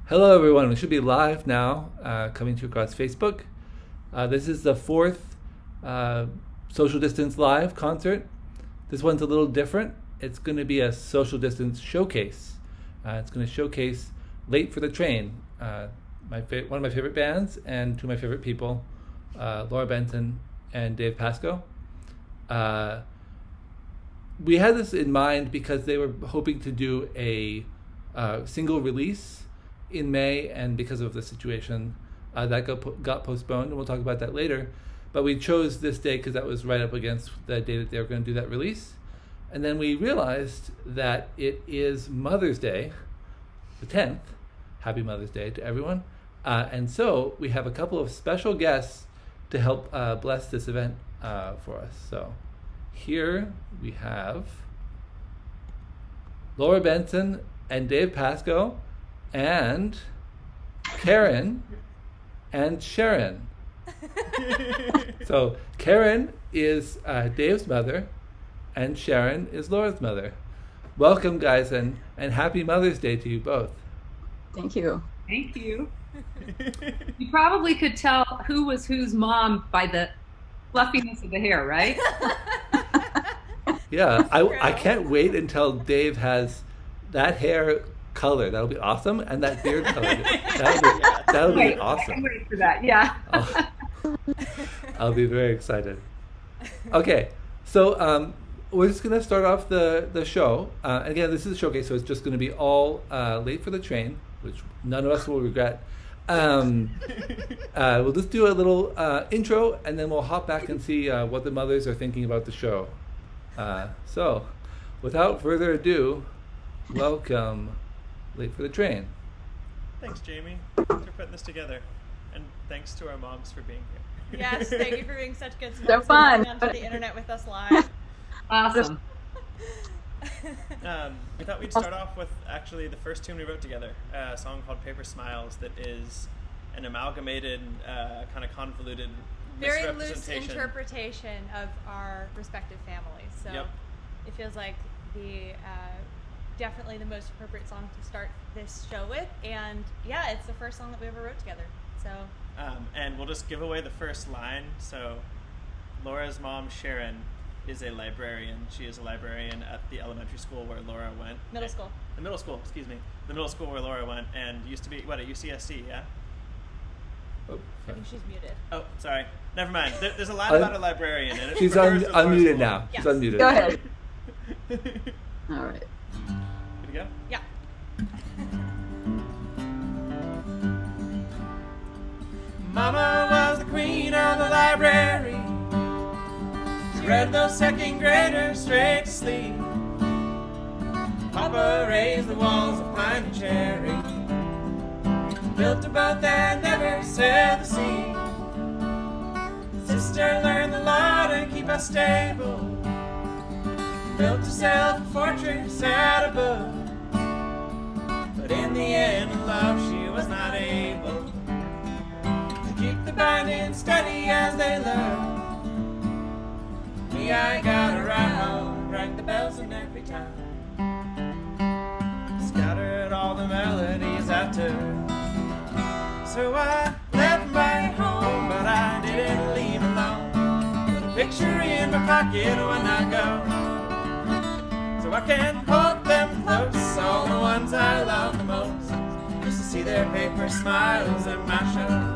Hello, everyone. We should be live now, coming to you across Facebook. This is the fourth social distance live concert. This one's a little different. It's going to be a social distance showcase. It's going to showcase Late for the Train, one of my favorite bands, and two of my favorite people, Laura Benson and Dave Pasco. We had this in mind because they were hoping to do a single release in May, and because of the situation, that got postponed, and we'll talk about that later. But we chose this day because that was right up against the day that they were going to do that release. And then we realized that it is Mother's Day, the 10th. Happy Mother's Day to everyone. And so we have a couple of special guests to help bless this event for us. So here we have Laura Benson and Dave Pasco and Karen and Sharon. So Karen is Dave's mother and Sharon is Laura's mother. Welcome, guys, and happy Mother's Day to you both. Thank you. Thank you. You probably could tell who was whose mom by the fluffiness of the hair, right? Yeah, I can't wait until Dave has that hair color. That'll be awesome. And that beard color. That'll be awesome. I can wait for that, yeah. I'll be very excited. Okay, so we're just going to start off the show. Again, this is a showcase, so it's just going to be all Late for the Train, which none of us will regret. We'll just do a little intro, and then we'll hop back and see what the mothers are thinking about the show. So, without further ado, welcome Late for the Train. Thanks, Jamie, for putting this together. And thanks to our moms for being here. Yes, thank you for being such good They're sport fun. onto the internet with us live. Awesome. We thought we'd start off with actually the first tune we wrote together, a song called Paper Smiles that is an amalgamated, kind of convoluted Very loose misrepresentation. interpretation of our respective families. So Yep. it feels like definitely the most appropriate song to start this show with. And yeah, it's the first song that we ever wrote together. So And we'll just give away the first line. So Laura's mom, Sharon, is a librarian. She is a librarian at the elementary school where Laura went. middle school. The middle school, excuse me. The middle school where Laura went and used to be, at UCSC, yeah? Oh, I think she's muted. Oh, sorry. Never mind. There's a line about a librarian, and it she's refers to Laura's unmuted school. now. Yes. She's unmuted. Go ahead. All right. Good to go? Yeah. Mama was the queen of the library. She read those second graders straight to sleep. Papa raised the walls of pine and cherry. Built a boat that never sailed the sea. Sister learned the law to keep us stable. Built herself a fortress out of wood. But in the end, in love, she was not able to keep the binding steady as they learn. Me, I got a ride home, rang the bells in every town. Scattered all the melodies I took. So I left my home, but I didn't leave alone. Put a picture in my pocket when I go. So I can hold them close, all the ones I love the most, just to see their paper smiles at my show.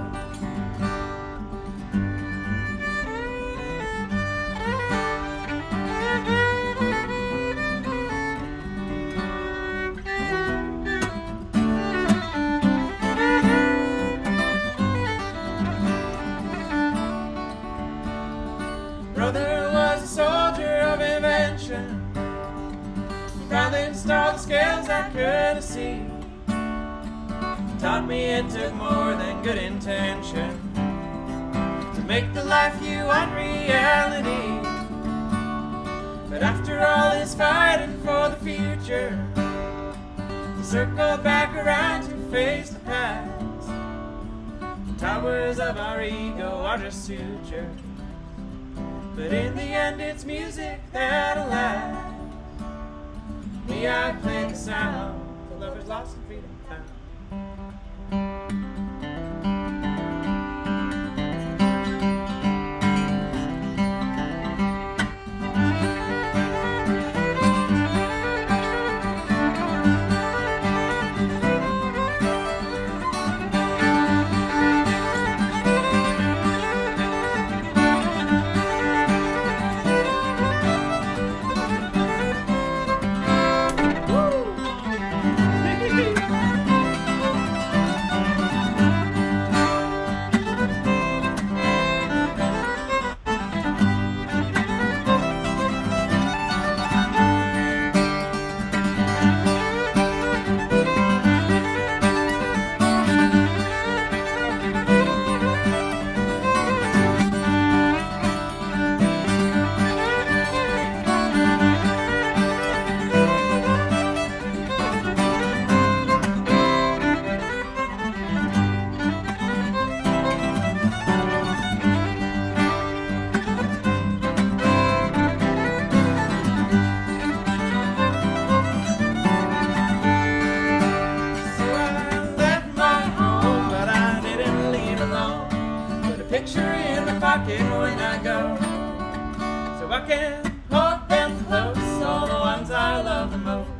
Brother was a soldier of invention. Proudly installed the scales I couldn't see. Taught me it took more than good intention to make the life you want reality. But after all this fighting for the future, he circled back around to face the past. The towers of our ego are just sutures, but in the end it's music that'll last. Me, I play the sound, the lovers lost and freedom found. So I can hold them close, all the ones I love the most,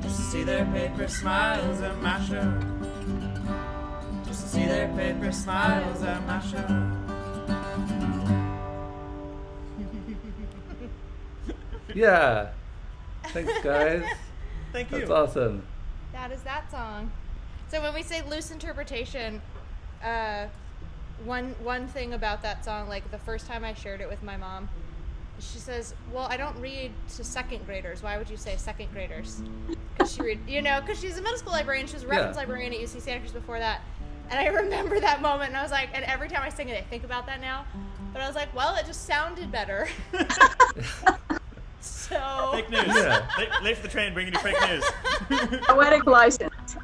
just to see their paper smiles at my show. Just to see their paper smiles at my show. Yeah. Thanks, guys. Thank you. That's awesome. That is that song. So when we say loose interpretation, one thing about that song, like the first time I shared it with my mom, she says, "Well, I don't read to second graders. Why would you say second graders?" Because she read, because she's a middle school librarian. She was a reference librarian at UC Santa Cruz before that. And I remember that moment, and I was like, and every time I sing it, I think about that now. But I was like, well, it just sounded better. So Fake news. Yeah. Late for the train, bringing you fake news. Poetic license.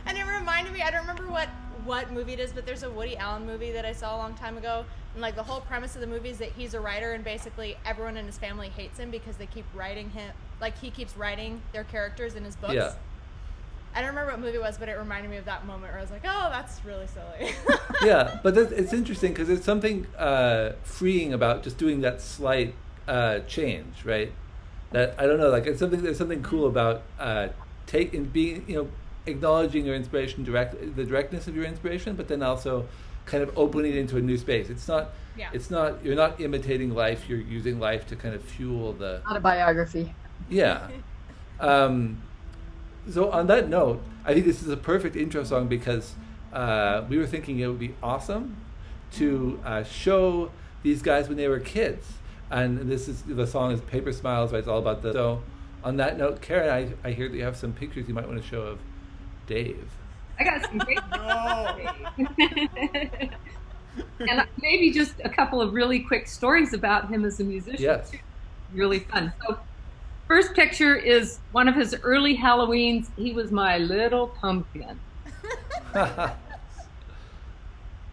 And it reminded me, I don't remember what movie it is, but there's a Woody Allen movie that I saw a long time ago. And like the whole premise of the movie is that he's a writer and basically everyone in his family hates him because they keep writing him, like he keeps writing their characters in his books. Yeah. I don't remember what movie it was, but it reminded me of that moment where I was like, oh, that's really silly. Yeah, but it's interesting because there's something freeing about just doing that slight change, right? That I don't know, like there's something cool about acknowledging your inspiration, the directness of your inspiration, but then also kind of opening it into a new space. It's not you're not imitating life, you're using life to kind of fuel the Autobiography. Yeah. So on that note, I think this is a perfect intro song because we were thinking it would be awesome to show these guys when they were kids. And the song is Paper Smiles, right? It's all about so on that note, Karen, I hear that you have some pictures you might want to show of Dave. I got some great No. and maybe just a couple of really quick stories about him as a musician. Yes. Really fun. So first picture is one of his early Halloweens. He was my little pumpkin.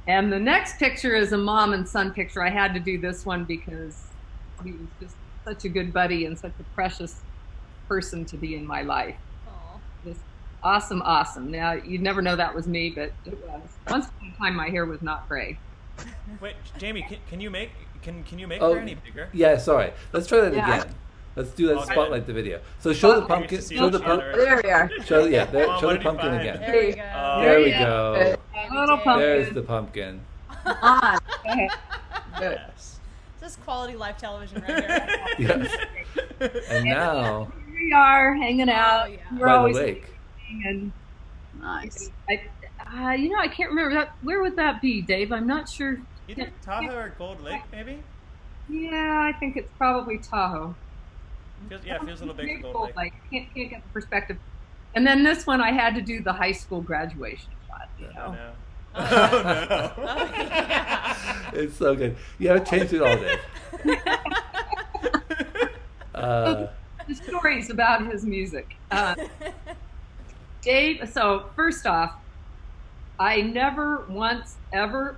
And the next picture is a mom and son picture. I had to do this one because he was just such a good buddy and such a precious person to be in my life. Aw. Just awesome. Now, you'd never know that was me, but it was. Once upon a time, my hair was not gray. Wait, Jamie, can you make Oh, her any bigger? Yeah, sorry. Let's try that Yeah. again. Let's do that. Okay. Spotlight the video. So show the pumpkin. See Show the each pumpkin. other. There we are. Show Come on, the what did you pumpkin find? again. There we go. There we Yeah. go. Little pumpkin. There's the pumpkin. On. Okay. Good. Yes. This is quality live television right here. Yes. And now, Here we are hanging out. yeah. We're by the always lake. meeting, and Nice. I can't remember that. Where would that be, Dave? I'm not sure. Either Tahoe or Gold Lake, maybe? Yeah, I think it's probably Tahoe. Feels a little big Maybe for Gold Lake. Can't get the perspective. And then this one, I had to do the high school graduation shot. Oh no. Oh, Oh no. Oh, yeah. It's so good. You haven't changed it all day. The stories about his music. Dave, so first off, I never once, ever,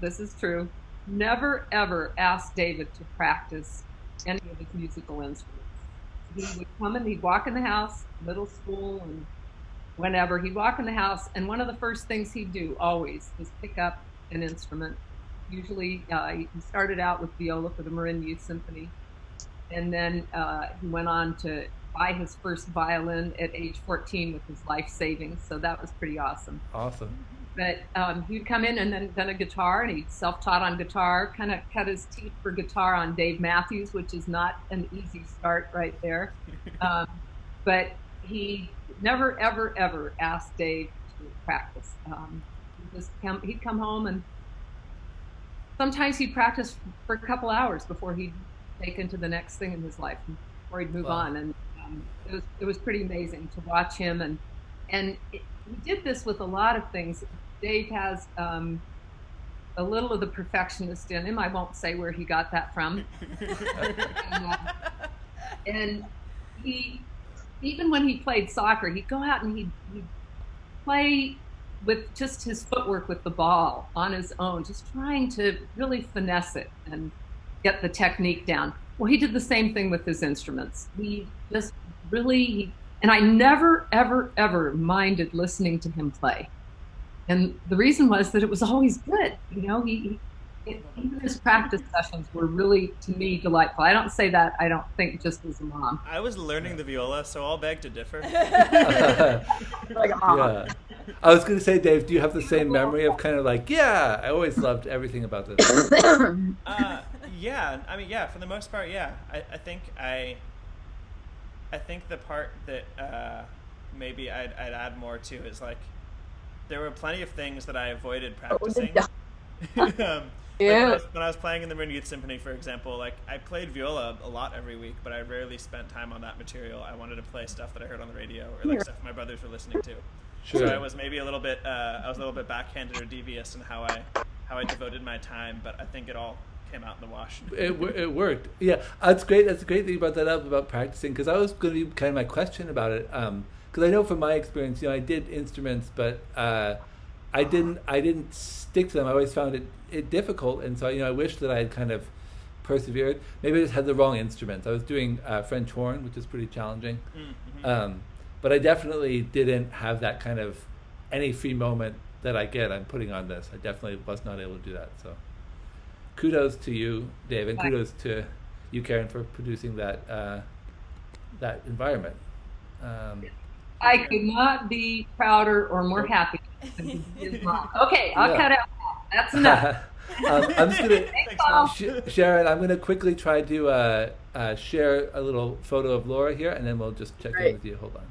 this is true, never, ever asked David to practice any of his musical instruments. He would come and he'd walk in the house, middle school and whenever, he'd walk in the house, and one of the first things he'd do always was pick up an instrument. Usually he started out with viola for the Marin Youth Symphony, and then he went on to buy his first violin at age 14 with his life savings, so that was pretty awesome. Awesome. But he'd come in and then a guitar, and he'd self-taught on guitar, kind of cut his teeth for guitar on Dave Matthews, which is not an easy start right there. But he never, ever, ever asked Dave to practice. He'd come home, and sometimes he'd practice for a couple hours before he'd take into the next thing in his life, before he'd move Wow. on. And it was pretty amazing to watch him. And he did this with a lot of things. Dave has a little of the perfectionist in him. I won't say where he got that from. And he, even when he played soccer, he'd go out and he'd play with just his footwork with the ball on his own, just trying to really finesse it and get the technique down. Well, he did the same thing with his instruments. He just really, and I never, ever, ever minded listening to him play. And the reason was that it was always good. You know, he Even his practice sessions were really, to me, delightful. I don't say that, I don't think, just as a mom. I was learning the viola, so I'll beg to differ. Like a mom. Yeah. I was going to say, Dave, do you have the same memory of kind of like, yeah, I always loved everything about this? Yeah, I mean, yeah, for the most part, yeah. I think the part that maybe I'd add more to is like there were plenty of things that I avoided practicing. Yeah. Like when I was playing in the Marin Youth Symphony, for example, like I played viola a lot every week, but I rarely spent time on that material. I wanted to play stuff that I heard on the radio or like stuff my brothers were listening to. Sure. So I was maybe a little bit backhanded or devious in how I devoted my time, but I think it all came out in the wash. It worked. Yeah, that's great. That's a great thing you brought that up about practicing, because I was going to be kind of my question about it. Because I know from my experience, I did instruments, but I didn't stick to them. I always found it difficult, and so I wish that I had kind of persevered. Maybe I just had the wrong instruments. I was doing French horn, which is pretty challenging, but I definitely didn't have that kind of any free moment that I get. I'm putting on this. I definitely was not able to do that. So, kudos to you, Dave, and kudos to you, Karen, for producing that that environment. I could not be prouder or more happy than his mom. Okay, I'll cut out that. That's enough. I'm just gonna, Sharon. I'm gonna quickly try to share a little photo of Laura here, and then we'll just check in with you. Hold on.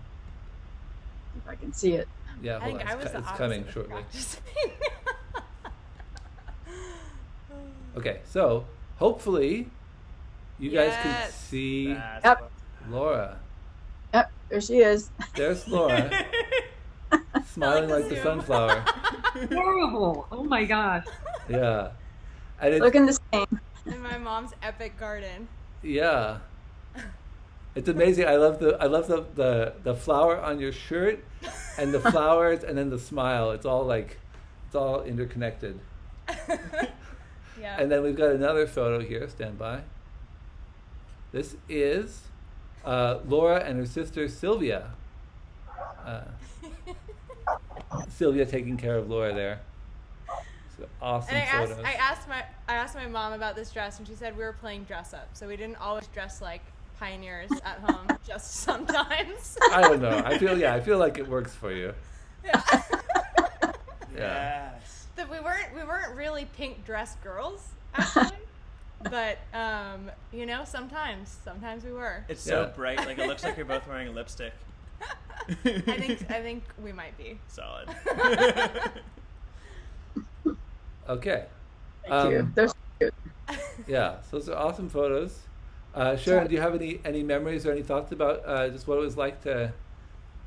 If I can see it. Yeah, I hold think on. I was the It's coming opposite of shortly. practicing. Okay, so hopefully you guys can Yes. see Yep. Laura. Yep, there she is. There's Laura, smiling like the sunflower. Horrible. Oh my gosh. Yeah, and it's, Looking the same. In my mom's epic garden. yeah, it's amazing. I love the flower on your shirt, and the flowers, and then the smile. It's all interconnected. Yeah. And then we've got another photo here. Stand by. This is Laura and her sister Sylvia. Sylvia taking care of Laura there. So awesome And photos. I asked my mom about this dress, and she said we were playing dress up, so we didn't always dress like pioneers at home, just sometimes. I don't know. I feel like it works for you. Yeah. Yeah. Yes. That we weren't really pink dress girls, actually. But sometimes we were. It's so Yeah. bright, like it looks like you're both wearing lipstick. I think we might be. Solid. Okay. Thank you. They're so cute. Yeah. So those are awesome photos. Sharon, do you have any memories or any thoughts about just what it was like to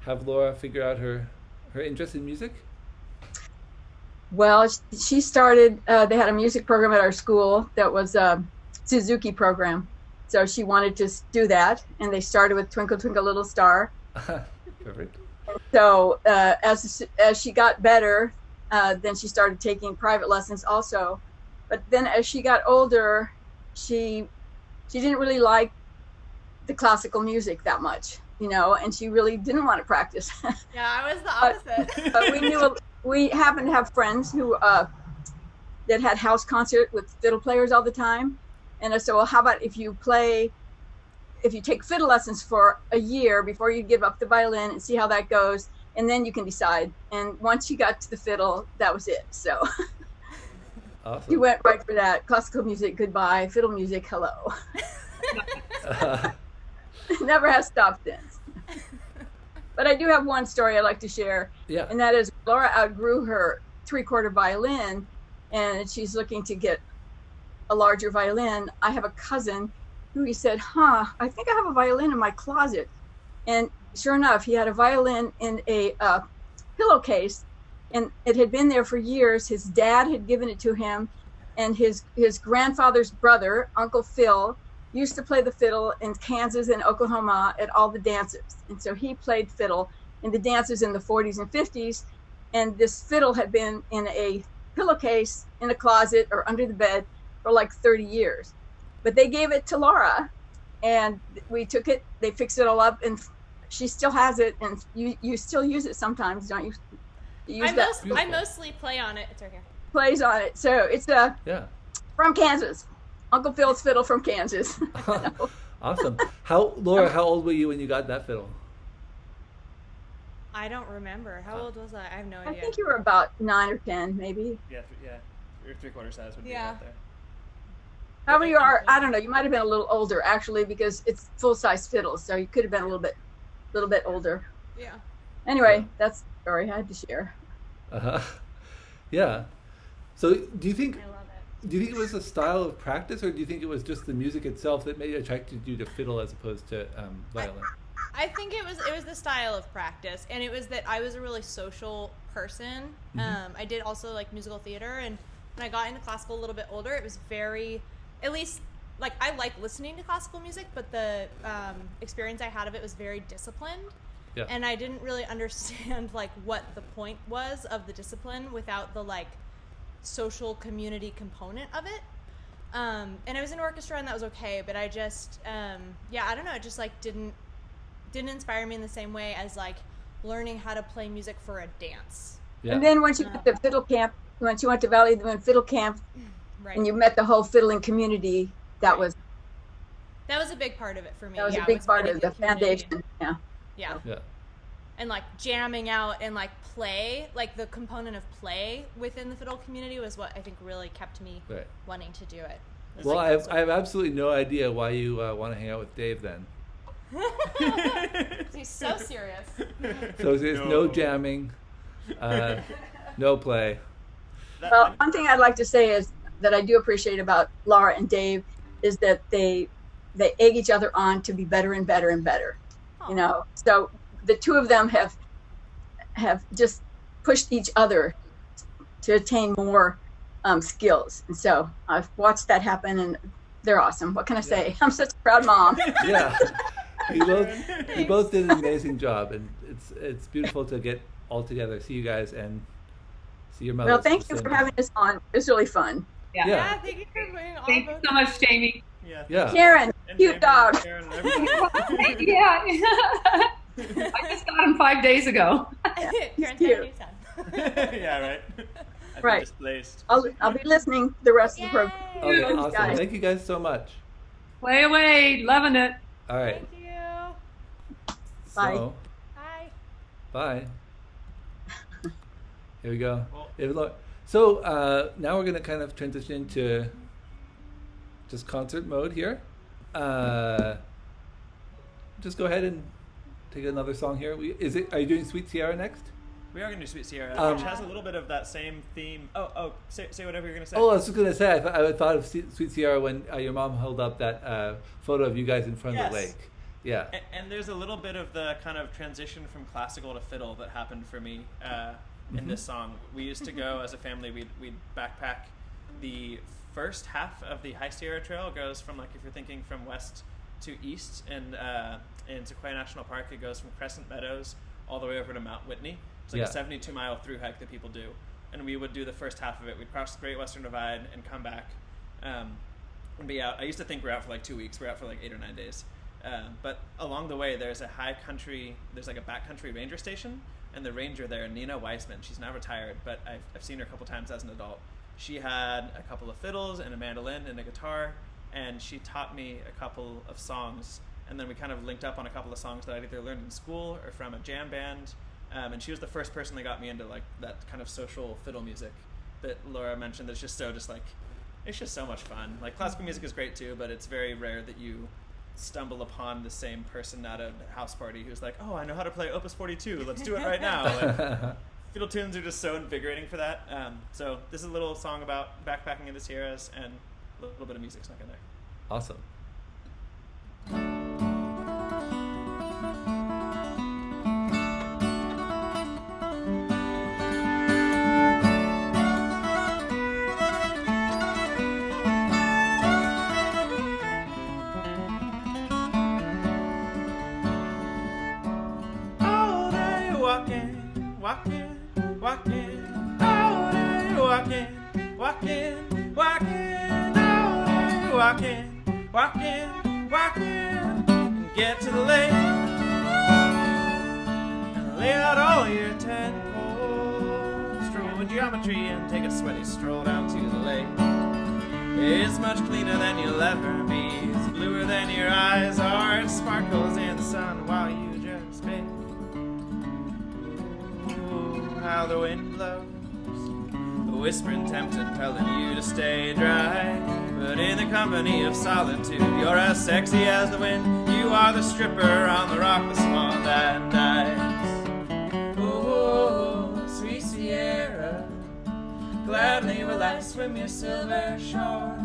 have Laura figure out her interest in music? Well, she started, they had a music program at our school that was a Suzuki program. So she wanted to do that, and they started with Twinkle, Twinkle, Little Star. Perfect. So as she got better, then she started taking private lessons also. But then as she got older, she didn't really like the classical music that much, and she really didn't want to practice. Yeah, I was the opposite. But we happened to have friends who that had house concert with fiddle players all the time. And I said, well, how about if you take fiddle lessons for a year before you give up the violin and see how that goes, and then you can decide. And once she got to the fiddle, that was it. So Awesome. you went right for that. Classical music, goodbye. Fiddle music, hello. Never has stopped since. But I do have one story I'd like to share. Yeah. And that is Laura outgrew her 3/4 violin, and she's looking to get a larger violin. I have a cousin who he said, I think I have a violin in my closet. And sure enough, he had a violin in a pillowcase, and it had been there for years. His dad had given it to him, and his grandfather's brother, Uncle Phil, used to play the fiddle in Kansas and Oklahoma at all the dances. And so he played fiddle in the dances in the 40s and 50s. And this fiddle had been in a pillowcase in a closet or under the bed for like 30 years. But they gave it to Laura, and we took it, they fixed it all up, and she still has it. And you still use it sometimes, don't you? I mostly play on it. It's right here. Plays on it. So it's a, Yeah. From Kansas. Uncle Phil's fiddle from Kansas. Awesome. Laura, how old were you when you got that fiddle? I don't remember. How old was I? I have no I idea. think you were about 9 or 10, maybe. Yeah, your 3/4 size would be Yeah. right there. However you are, I don't know. You might have been a little older, actually, because it's full-size fiddles, so you could have been a little bit older. Yeah. Anyway, that's the story I had to share. Yeah. So do you think I love it. it was a style of practice, or do you think it was just the music itself that made attracted you to fiddle as opposed to violin? I think it was the style of practice, and it was that I was a really social person. I did also like musical theater, and when I got into classical a little bit older, it was very, at least like I like listening to classical music, but the experience I had of it was very disciplined. Yeah. And I didn't really understand like what the point was of the discipline without the like social community component of it. And I was in orchestra and that was okay, but I just I don't know, it just like didn't inspire me in the same way as like learning how to play music for a dance. Yeah. And then once you went to fiddle camp, once you went to Valley of the Moon Fiddle Camp, Right. and you met the whole fiddling community, that was a big part of it for me. a Yeah, big was part meeting of the community. foundation. Yeah. Yeah. Yeah. And like jamming out and like play, like the component of play within the fiddle community was what I think really kept me Right. wanting to do it. It was Well, like, I have absolutely no idea why you want to hang out with Dave then. He's so serious. So there's no jamming, no play. Well, one thing I'd like to say is that I do appreciate about Laura and Dave is that they egg each other on to be better and better and better. You know, so the two of them have just pushed each other to attain more skills, and so I've watched that happen, and they're awesome. What can I say? I'm such a proud mom. Yeah. You both did an amazing job, and it's beautiful to get all together, see you guys, and see your mother. Well, thank you for having us on. It was really fun. Yeah. Yeah. Thank you for being all Thank you both. so much, Jamie. Yeah. Karen, And cute Jamie, dog. Karen, and everybody. Yeah. I just got him 5 days ago. Karen's cute. got a new son. Yeah, right. I've been Right. displaced. I'll be listening the rest of the program. Okay, Thanks, awesome. guys. Thank you guys so much. Play away. Loving it. All right. Thank you. Bye. So, Bye. bye. Here we go. Well- So now we're going to kind of transition to just concert mode here. Just go ahead and take another song here. Are you doing Sweet Sierra next? We are going to do Sweet Sierra, Um, which has a little bit of that same theme. Say whatever you're going to say. Oh, I was just going to say, I thought of Sweet Sierra when your mom held up that photo of you guys in front of the Yes. lake. Yeah. And there's a little bit of the kind of transition from classical to fiddle that happened for me in this song. We used to go as a family. We'd backpack. The first half of the High Sierra Trail goes from, like, if you're thinking from west to east, and in Sequoia National Park, it goes from Crescent Meadows all the way over to Mount Whitney. It's like Yeah. a 72-mile through hike that people do, and we would do the first half of it. We'd cross the Great Western Divide and come back and be out. I used to think we're out for like 2 weeks. We're out for like 8 or 9 days. But along the way, there's like a backcountry ranger station, and the ranger there, Nina Weissman, she's now retired, but I've seen her a couple times as an adult. She had a couple of fiddles and a mandolin and a guitar, and she taught me a couple of songs, and then we kind of linked up on a couple of songs that I'd either learned in school or from a jam band. And she was the first person that got me into like that kind of social fiddle music that Laura mentioned. That's just it's just so much fun. Like, classical music is great too, but it's very rare that you stumble upon the same person at a house party who's like, oh, I know how to play Opus 42. Let's do it right now. Like, fiddle tunes are just so invigorating for that. So this is a little song about backpacking in the Sierras and a little bit of music snuck in there. Awesome. All day walking, walking, walking. All day walking, walking, walking. All day walking, walking, walking. And get to the lake and lay out all your tent poles. Stroll in geometry and take a sweaty stroll down to the lake. It's much cleaner than you'll ever be. It's bluer than your eyes are. It sparkles in the sun while you just bathe. Ooh, how the wind blows, whispering, tempting, telling you to stay dry. But in the company of solitude, you're as sexy as the wind. You are the stripper on the rock, the swan that dies. Oh, sweet Sierra, gladly will I swim your silver shore.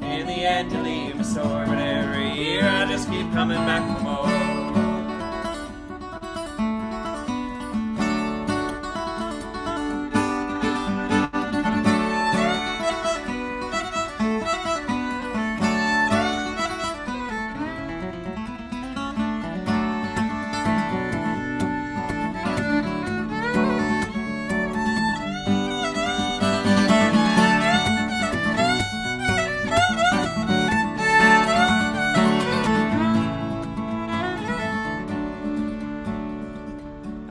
In the end, you leave me sore, but every year I just keep coming back for more.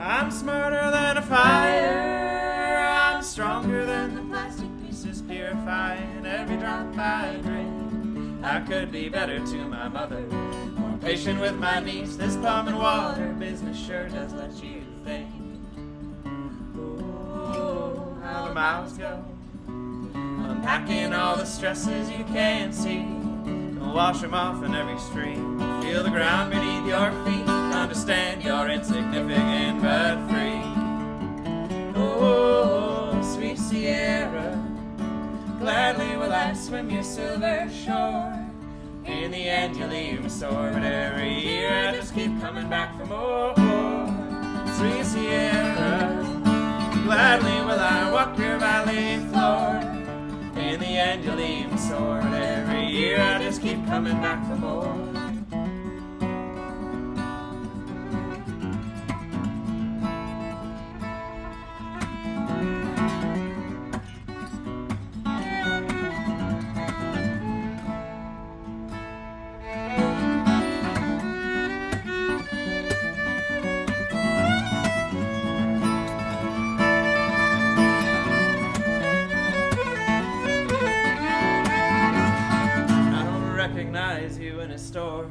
I'm smarter than a fire, I'm stronger than the plastic pieces, purifying every drop I drink. I could be better to my mother, more patient with my niece. This pumping water business sure does let you think. Oh, how the miles go, unpacking all the stresses you can't see. Don't wash them off in every stream. Feel the ground beneath your feet. Understand you're insignificant but free. Oh, sweet Sierra, gladly will I swim your silver shore. In the end you leave me sore, but every year I just keep coming back for more. Sweet Sierra, gladly will I walk your valley floor. In the end you leave me sore, but every year I just keep coming back for more. Recognize you in a store.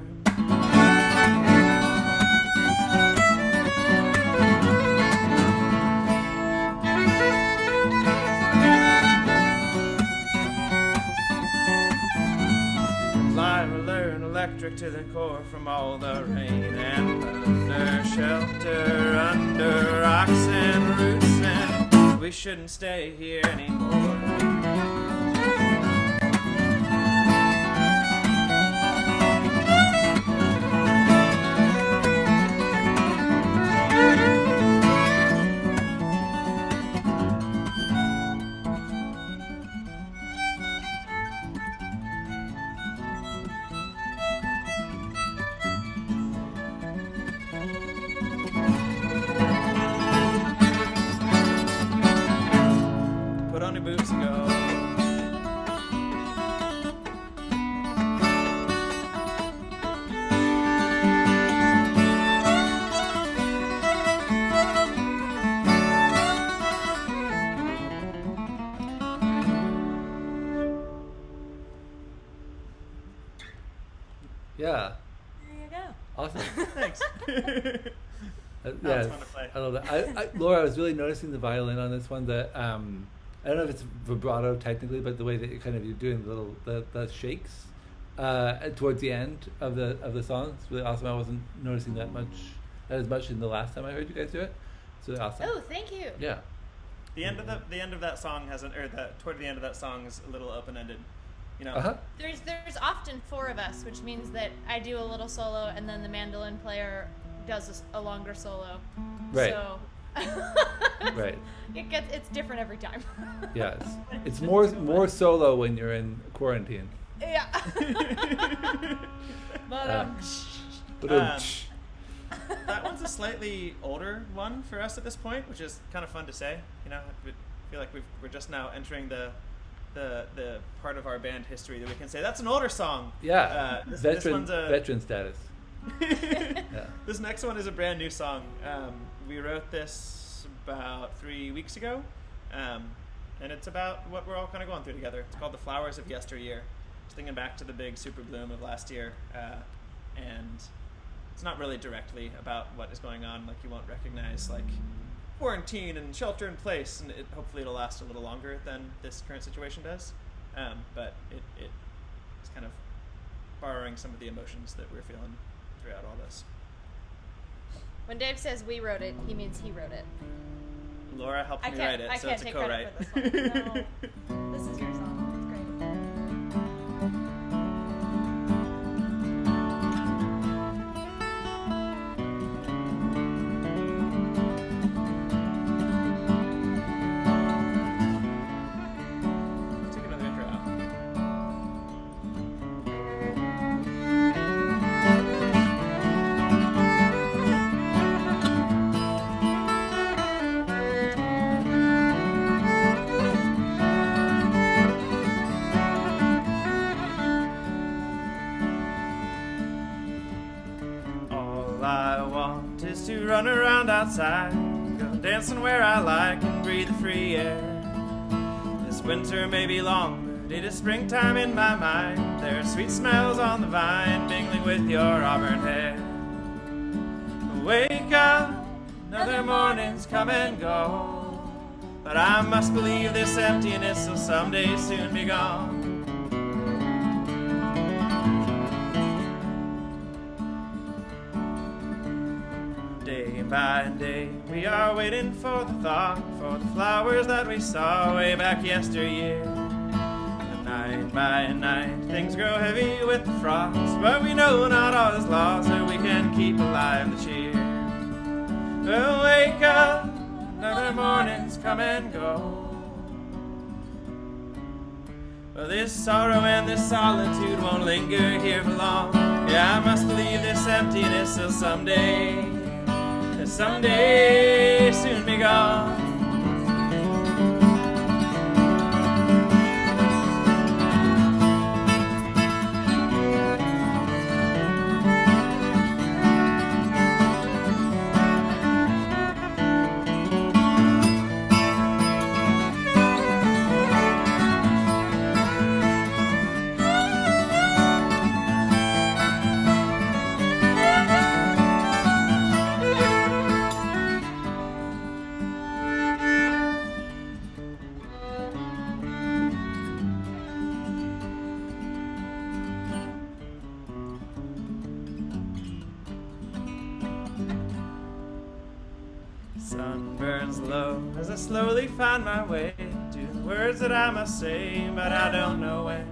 Live alert, electric to the core from all the rain and thunder. Shelter under rocks and roots, and we shouldn't stay here anymore. Put on your boots and go. Yeah. There you go. Awesome. Thanks. Yeah, was fun to play. I love that. Laura, I was really noticing the violin on this one. That I don't know if it's vibrato technically, but the way that you're doing the shakes towards the end of the song, it's really awesome. I wasn't noticing that as much in the last time I heard you guys do it. It's really awesome. Oh, thank you. Yeah. The end of that song toward the end of that song is a little open ended. You know. Uh-huh. There's often four of us, which means that I do a little solo and then the mandolin player does a longer solo. Right. So Right. It's different every time. Yeah, it's more solo when you're in quarantine. Yeah. But that one's a slightly older one for us at this point, which is kind of fun to say. You know, I feel like we're just now entering the part of our band history that we can say that's an older song. Yeah, this one's a veteran status. Yeah. This next one is a brand new song. We wrote this about 3 weeks ago, and it's about what we're all kind of going through together. It's called The Flowers of Yesteryear. Just thinking back to the big super bloom of last year, and it's not really directly about what is going on. Like, you won't recognize like quarantine and shelter in place, and hopefully it'll last a little longer than this current situation does. But it's kind of borrowing some of the emotions that we're feeling throughout all this. When Dave says we wrote it, he means he wrote it. Laura helped me write it, so it's a co-write. I can't take credit for this one. No. This is your song. Take another intro out. All I want is to run around outside, go dancing where I like and breathe the free air. This winter may be long, but it is springtime in my mind. There are sweet smells on the vine, mingling with your auburn hair. Wake up, another morning's come and go, but I must believe this emptiness will someday soon be gone. Day by day, we are waiting for the thaw, for the flowers that we saw way back yesteryear. And night by night, things grow heavy with the frost, but we know not all is lost, so we can keep alive the cheer. Well, wake up, another morning's come and go. Well, this sorrow and this solitude won't linger here for long. Yeah, I must believe this emptiness will someday soon be gone. Sun burns low as I slowly find my way to the words that I must say, but I don't know when.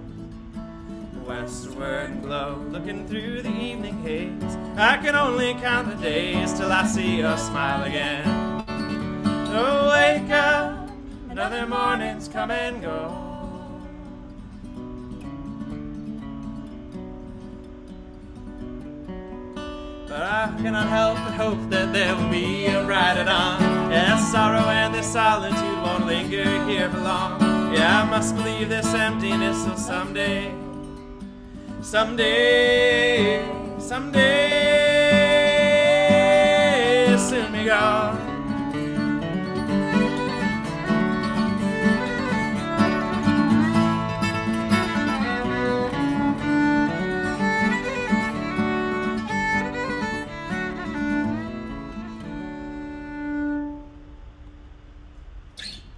Westward glow, looking through the evening haze, I can only count the days till I see your smile again. Oh, wake up, another morning's come and go. But I cannot help but hope that there will be a brighter dawn. Yes, sorrow and this solitude won't linger here for long. Yeah, I must believe this emptiness will someday soon be gone.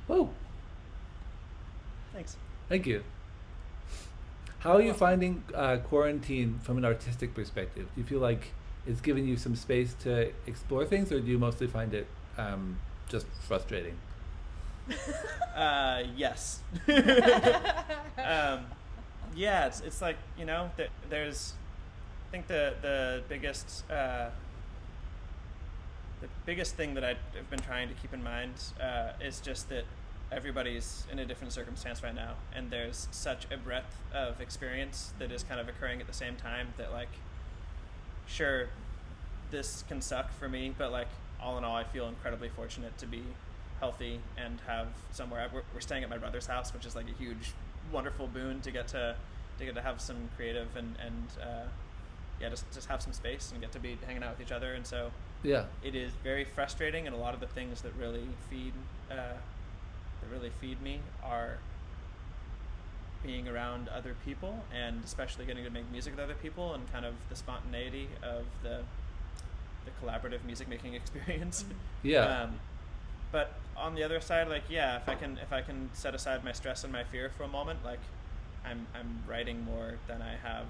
Whoa. Thanks. Thank you. How are you finding quarantine from an artistic perspective? Do you feel like it's given you some space to explore things, or do you mostly find it just frustrating? Yes. Yeah, it's like, you know, there's, I think the biggest thing that I've been trying to keep in mind is just that everybody's in a different circumstance right now, and there's such a breadth of experience that is kind of occurring at the same time that, like, sure, this can suck for me, but like, all in all, I feel incredibly fortunate to be healthy and have somewhere. We're staying at my brother's house, which is like a huge, wonderful boon to get to have some creative and just have some space and get to be hanging out with each other. And so Yeah. it is very frustrating, and a lot of the things that really feed really feed me are being around other people, and especially getting to make music with other people, and kind of the spontaneity of the collaborative music making experience. Yeah. But on the other side, like, yeah, if I can set aside my stress and my fear for a moment, like, I'm writing more than I have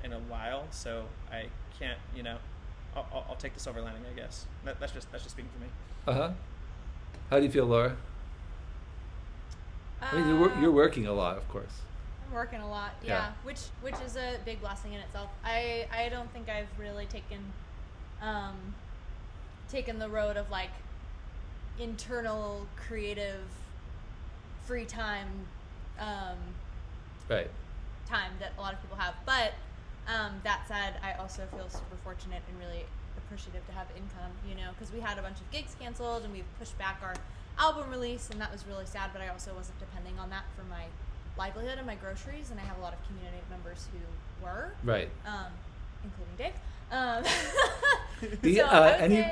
in a while, so I can't, you know, I'll take the silver lining, I guess. That's just speaking for me. Uh-huh. How do you feel, Laura? I mean, you're working a lot, of course. I'm working a lot, yeah. Which is a big blessing in itself. I don't think I've really taken the road of like internal creative free time right. time that a lot of people have. But that said, I also feel super fortunate and really appreciative to have income, you know, because we had a bunch of gigs canceled and we've pushed back our album release, and that was really sad, but I also wasn't depending on that for my livelihood and my groceries, and I have a lot of community members who were. Right. Including Dave.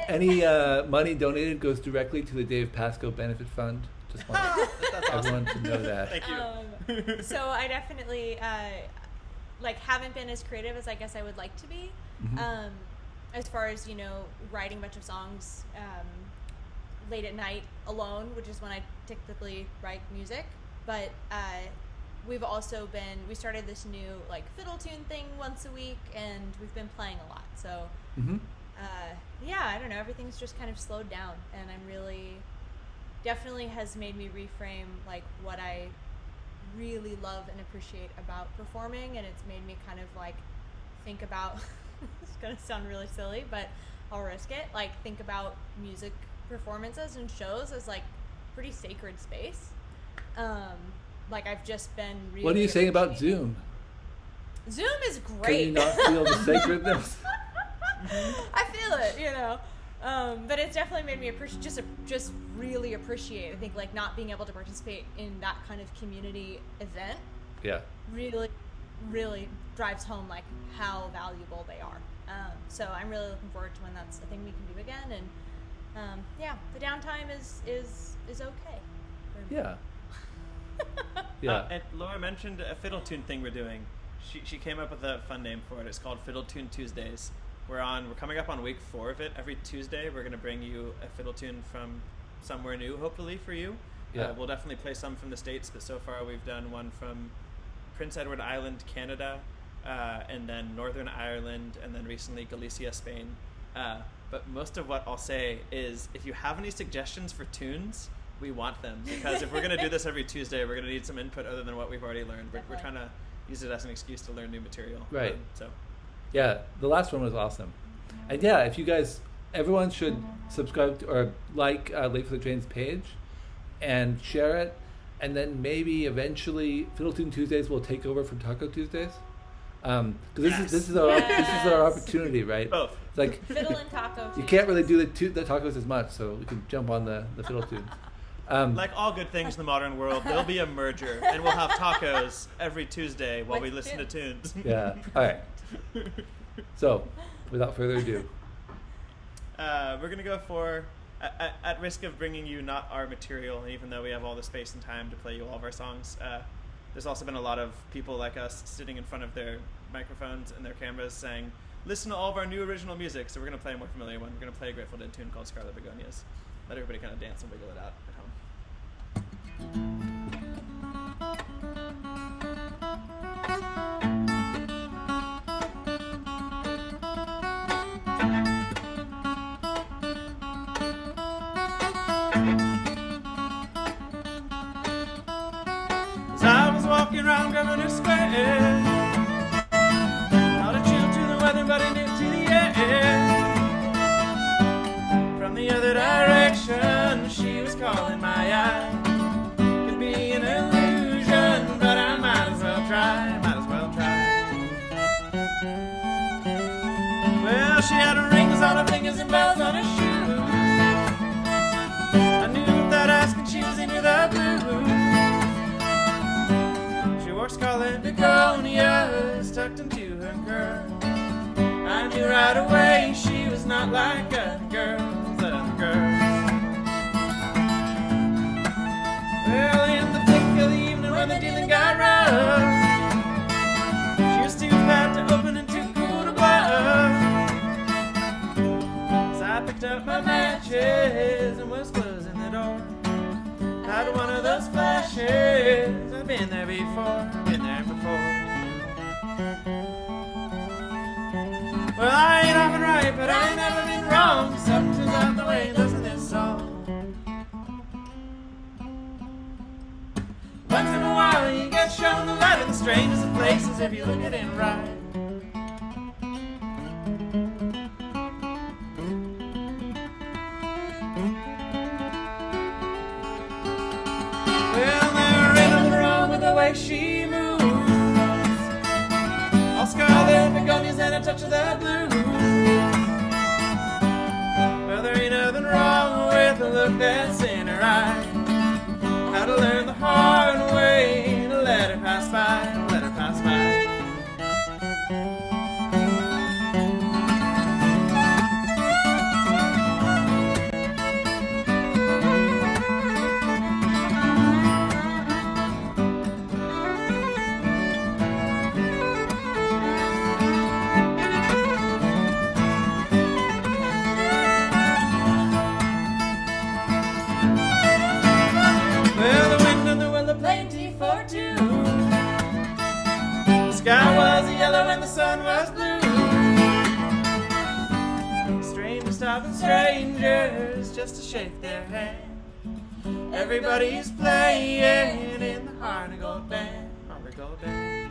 Any money donated goes directly to the Dave Pascoe Benefit Fund. Just want everyone to know that. Thank you. So I definitely haven't been as creative as I guess I would like to be. Mm-hmm. As far as, you know, writing a bunch of songs late at night alone, which is when I typically write music. But we started this new like fiddle tune thing once a week, and we've been playing a lot. So I don't know, everything's just kind of slowed down, and I'm really definitely has made me reframe like what I really love and appreciate about performing, and it's made me kind of like think about it's gonna sound really silly, but I'll risk it, like think about music performances and shows as like pretty sacred space. Like I've just been really What are you saying about Zoom? Zoom is great. Can you not feel the sacredness? I feel it, you know. But it's definitely made me just really appreciate, I think, like not being able to participate in that kind of community event. Yeah. Really, really drives home like how valuable they are. So I'm really looking forward to when that's a thing we can do again. And the downtime is okay. Yeah. Yeah. And Laura mentioned a fiddle tune thing we're doing. She came up with a fun name for it. It's called Fiddle Tune Tuesdays. We're coming up on week 4 of it. Every Tuesday, we're going to bring you a fiddle tune from somewhere new, hopefully for you. Yeah. We'll definitely play some from the States, but so far we've done one from Prince Edward Island, Canada, and then Northern Ireland, and then recently Galicia, Spain. But most of what I'll say is, if you have any suggestions for tunes, we want them, because if we're going to do this every Tuesday, we're going to need some input other than what we've already learned. We're trying to use it as an excuse to learn new material. Right. Yeah, the last one was awesome. And yeah, if you guys, everyone should subscribe to, or like Late for the Train's page and share it. And then maybe eventually Fiddle Tune Tuesdays will take over from Taco Tuesdays. Because this is our opportunity, right? Both. It's like Fiddle and Taco Tuesdays. You can't really do the tacos as much, so we can jump on the Fiddle Tunes. Like all good things in the modern world, there'll be a merger, and we'll have tacos every Tuesday while we listen to tunes. Yeah. All right. So, without further ado, we're going to go for, at risk of bringing you not our material, and even though we have all the space and time to play you all of our songs, there's also been a lot of people like us sitting in front of their microphones and their cameras saying, listen to all of our new original music. So we're going to play a more familiar one. We're going to play a Grateful Dead tune called Scarlet Begonias. Let everybody kind of dance and wiggle it out at home. As I was walking around Governor Square, not a chill to the weather, but an itch to the air. From the other direction, she was calling my eye. Could be an illusion, but I might as well try. Well, she had rings on her fingers and bells on her shoes. I knew without asking she was into the blues. She wore scarlet begonias tucked into her curl. I knew right away she was not like other girls, ashes. I've been there before, been there before. Well, I ain't often right, but I ain't never been wrong. Something turns out the way, doesn't this song? Once in a while you get shown the light of the strangest of places if you look at it right. Well, there ain't nothing wrong with the way she moves. All scarlet begonias and a touch of the blues. Well, there ain't nothing wrong with the look that's in her eye. How to learn the hard way to let her pass by, let her pass by. The sky was yellow and the sun was blue. Strangers stopping strangers just to shake their hand. Everybody's playing in the heart of gold band, heart of gold band.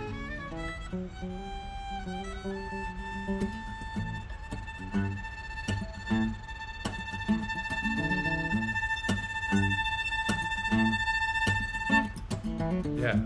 Yeah.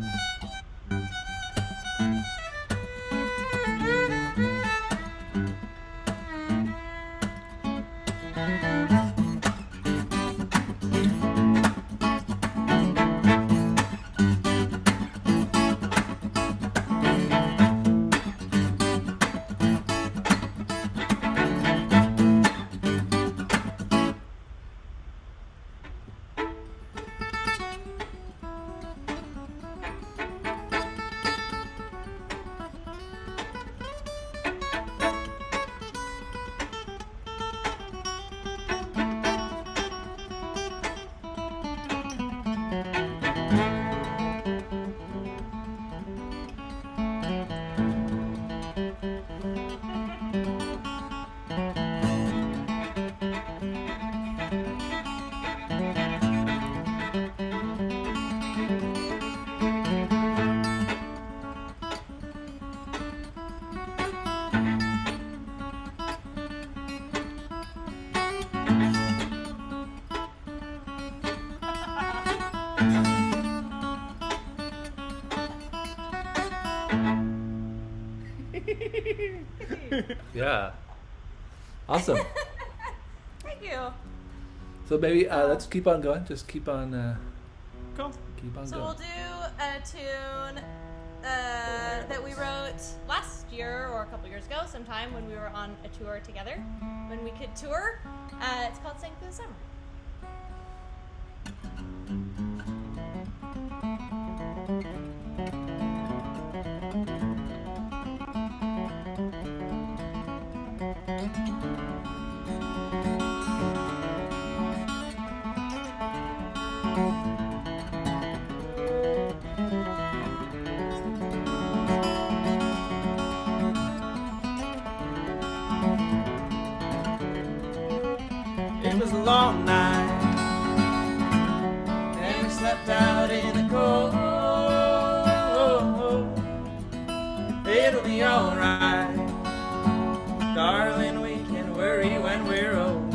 Yeah. Awesome. Thank you. So maybe let's keep on going. Just keep on. Cool. Keep on So going. we'll do a tune that we wrote last year or a couple years ago, sometime when we were on a tour together, when we could tour. It's called "Sing Through the Summer." It was a long night, and we slept out in the cold. It'll be alright, darling, we can worry when we're old.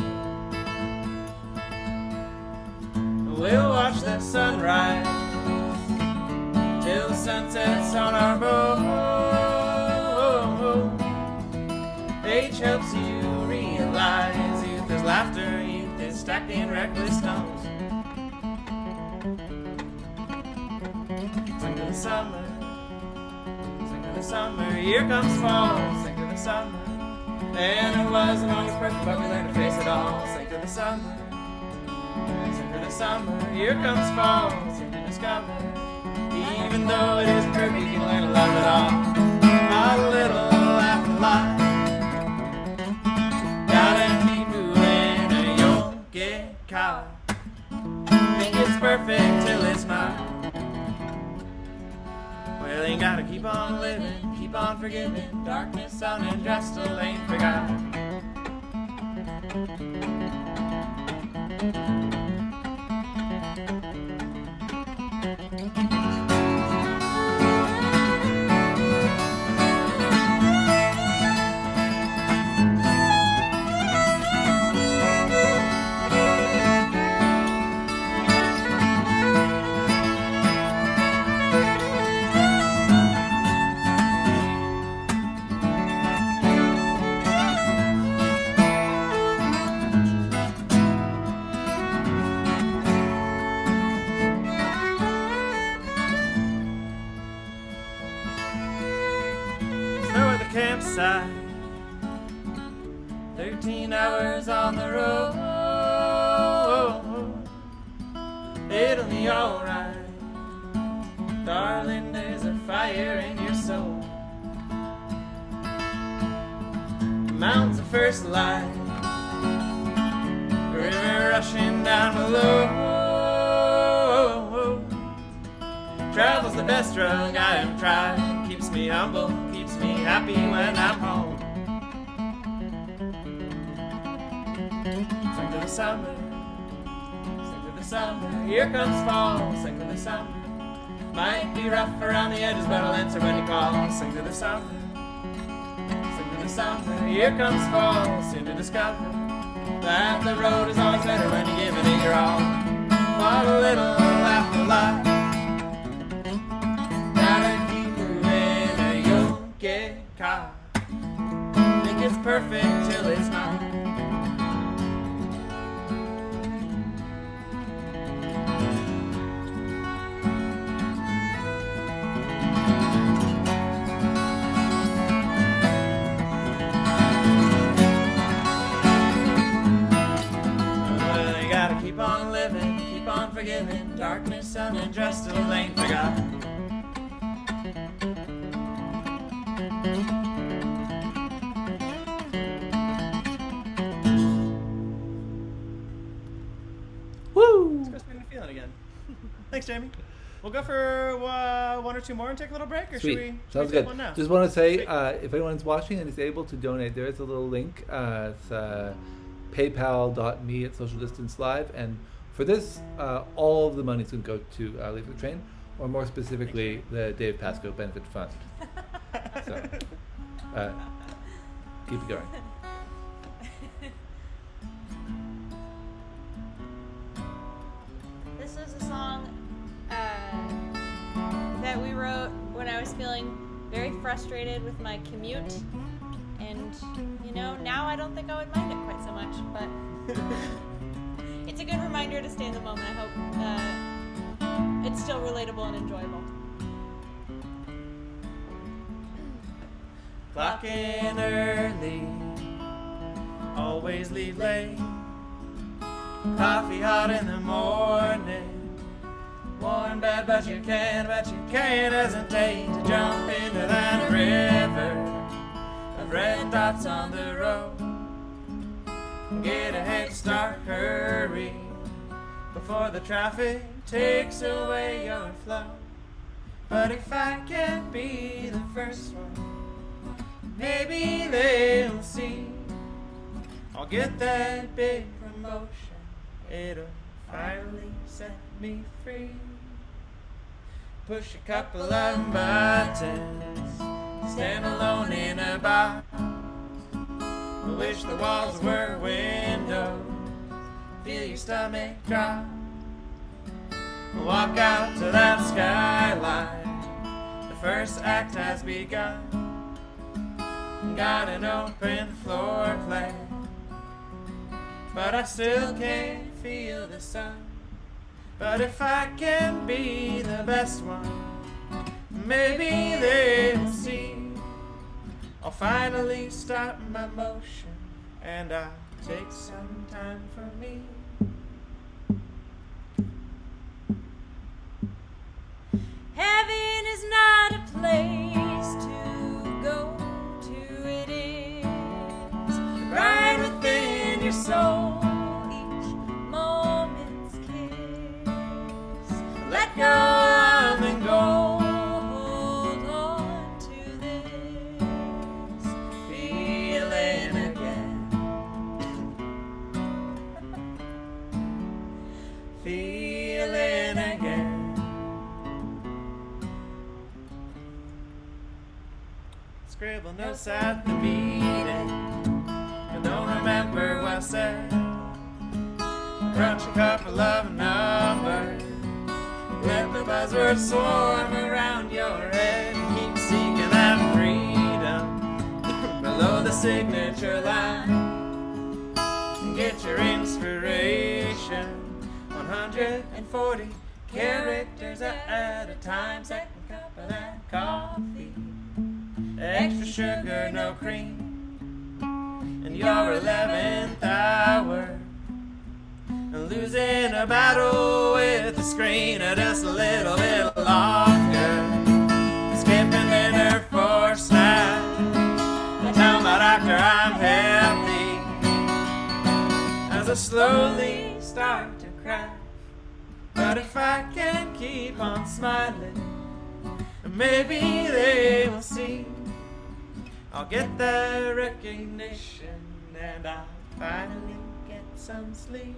We'll watch the sunrise till the sun sets on our boat. Age helps you realize youth is laughter, youth is stacked in reckless stones. Sing to the summer, sing to the summer, here comes fall. Sing to the summer, and it wasn't always perfect, but we learned to face it all. Sing to the summer, sing to the summer, here comes fall. Sing to discover, even though it is perfect, you can learn to love it all. A little, laugh a lot. Gotta keep moving or you'll get caught. Think it's perfect till it's not. keep on living, keep on forgiving. Darkness, sun, and dress still ain't forgot. Campsite, 13 hours on the road. It'll be alright, darling, there's a fire in your soul. Mountains of first light, river rushing down below. Travel's the best drug I have tried, keeps me humble, keeps me happy when I'm home. Sing to the summer, sing to the summer, here comes fall. Sing to the summer, might be rough around the edges, but I'll answer when you call. Sing to the summer, sing to the summer, here comes fall. Soon to discover that the road is always better when you give it your all. Fall a little, laugh a lot, gotta keep moving or you'll get caught. Think it's perfect till it's not. Well, you gotta keep on living, keep on forgiving. Darkness, sun, and dress still ain't forgotten. Woo! Let's go spin the feeling again. Thanks, Jamie. We'll go for one or two more and take a little break, or Sweet. should we? Sounds take good. One now? Just want to say, Sweet. if anyone's watching and is able to donate, there is a little link. It's paypal.me/socialdistancelive, and for this, all of the money is going to go to Leave the Train, or more specifically, the Dave Pascoe Benefit Fund. So, keep it going. This is a song that we wrote when I was feeling very frustrated with my commute. And, you know, now I don't think I would mind it quite so much, but it's a good reminder to stay in the moment. I hope it's still relatable and enjoyable. Clock in early, always leave late. Coffee hot in the morning, warm bed, but you can't hesitate to jump into that river of red dots on the road. Get a head start, hurry, before the traffic takes away your flow. But if I can't be the first one, maybe they'll see. I'll get that big promotion, it'll finally set me free. Push a couple of buttons, stand alone in a box. I wish the walls were windows, feel your stomach drop. Walk out to that skyline, the first act has begun. Got an open floor plan, but I still can't feel the sun. But if I can be the best one, maybe they'll see. I'll finally start my motion, and I'll take some time for me. Heaven is not a place to go to, it is right within your soul, each moment's kiss. Let go of and go, hold on You'll notice at the meeting, you don't remember what I said. Crunch a couple of numbers, let the buzzwords swarm around your head. Keep seeking that freedom below the signature line, and get your inspiration. 140 characters at a time. Second cup of that coffee, extra sugar, no cream. And your 11th hour, losing a battle with the screen. Just a little bit longer, skipping dinner for snack. Tell my doctor I'm healthy as I slowly start to cry. But if I can keep on smiling, maybe they will see. I'll get the recognition and I'll finally get some sleep.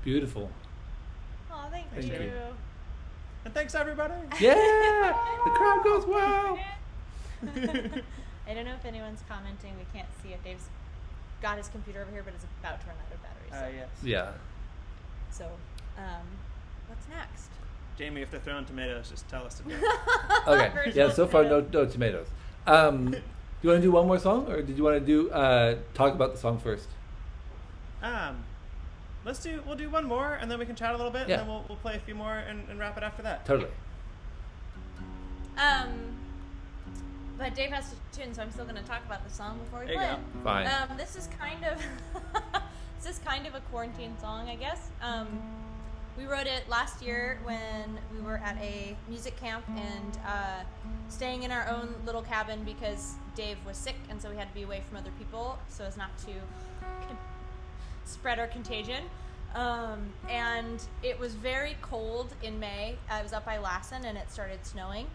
Beautiful. Oh, thank Thank you. you. And thanks, everybody. Yeah! The crowd goes wild! I don't know if anyone's commenting. We can't see it. Dave's got his computer over here, but it's about to run out of battery. So, Yes. Yeah. so what's next? Jamie, if they're throwing tomatoes, just tell us to do it. Okay. Yeah, Virtual so far tomatoes. no tomatoes. Do you want to do one more song, or did you want to do talk about the song first? We'll do one more, and then we can chat a little bit, Yeah. and then we'll play a few more and wrap it after that. Totally. But Dave has to tune, so I'm still going to talk about the song before we There you play go. it. Fine. This is kind of a quarantine song, I guess. We wrote it last year when we were at a music camp and staying in our own little cabin because Dave was sick, and so we had to be away from other people so as not to spread our contagion. And it was very cold in May. I was up by Lassen, and it started snowing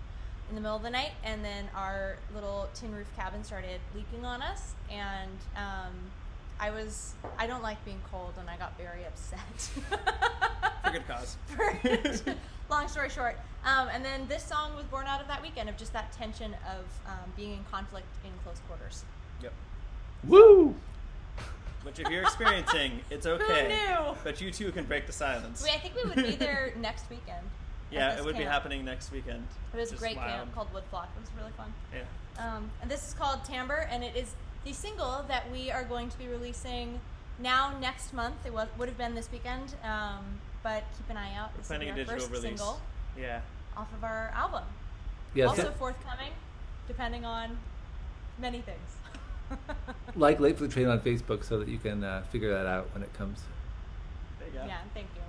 in the middle of the night, and then our little tin roof cabin started leaking on us, and I don't like being cold, and I got very upset. For good cause. Long story short. And then this song was born out of that weekend of just that tension of being in conflict in close quarters. Yep. Woo! Which if you're experiencing, it's okay. Who knew? But you too can break the silence. I think we would be there next weekend. Yeah, at this it would be camp. happening next weekend. It was a Just great wild. camp called Woodflock. It was really fun. Yeah. And this is called Timbre, and it is the single that we are going to be releasing now next month. It would have been this weekend, but keep an eye out. We're This will planning be a our digital first release. single Yeah. off of our album. Yes. Also forthcoming, depending on many things. Like Late for the Train on Facebook so that you can figure that out when it comes. There you go. Yeah, thank you.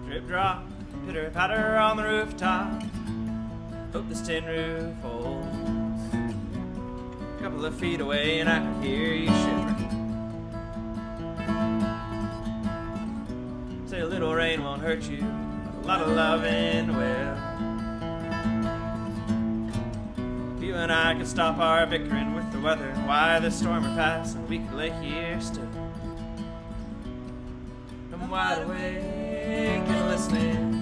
Drip drop, pitter patter on the rooftop. Hope this tin roof holds. A couple of feet away and I can hear you shiver. Say a little rain won't hurt you, but a lot of loving will. If you and I could stop our bickering with the weather, why the storm will pass and we could lay here still. I'm wide awake and listening.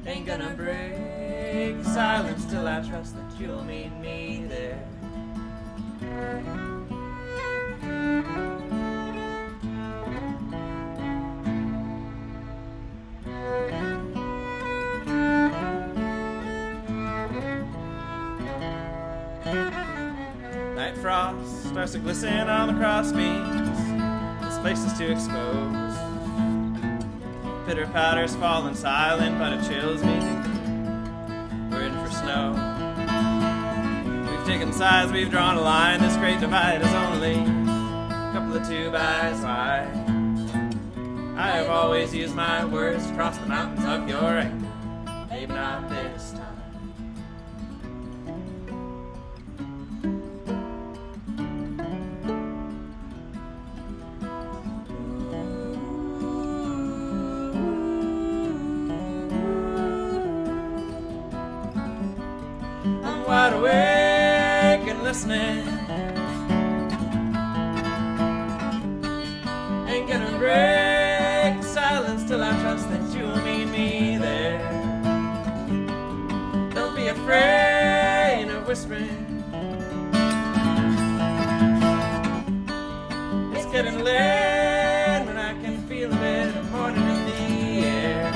Ain't gonna break the silence till I trust that you'll meet me there. Night frost starts to glisten on the crossbeams. This place is too exposed. Pitter patters falling silent, but it chills me. We're in for snow. We've taken sides, we've drawn a line. This great divide is only a couple of 2 bys wide. I have always used my words to cross the mountains of your anger. Maybe not this time. Wide awake and listening. Ain't gonna break the silence till I trust that you'll meet me there. Don't be afraid of whispering. It's getting late when I can feel a bit of morning in the air.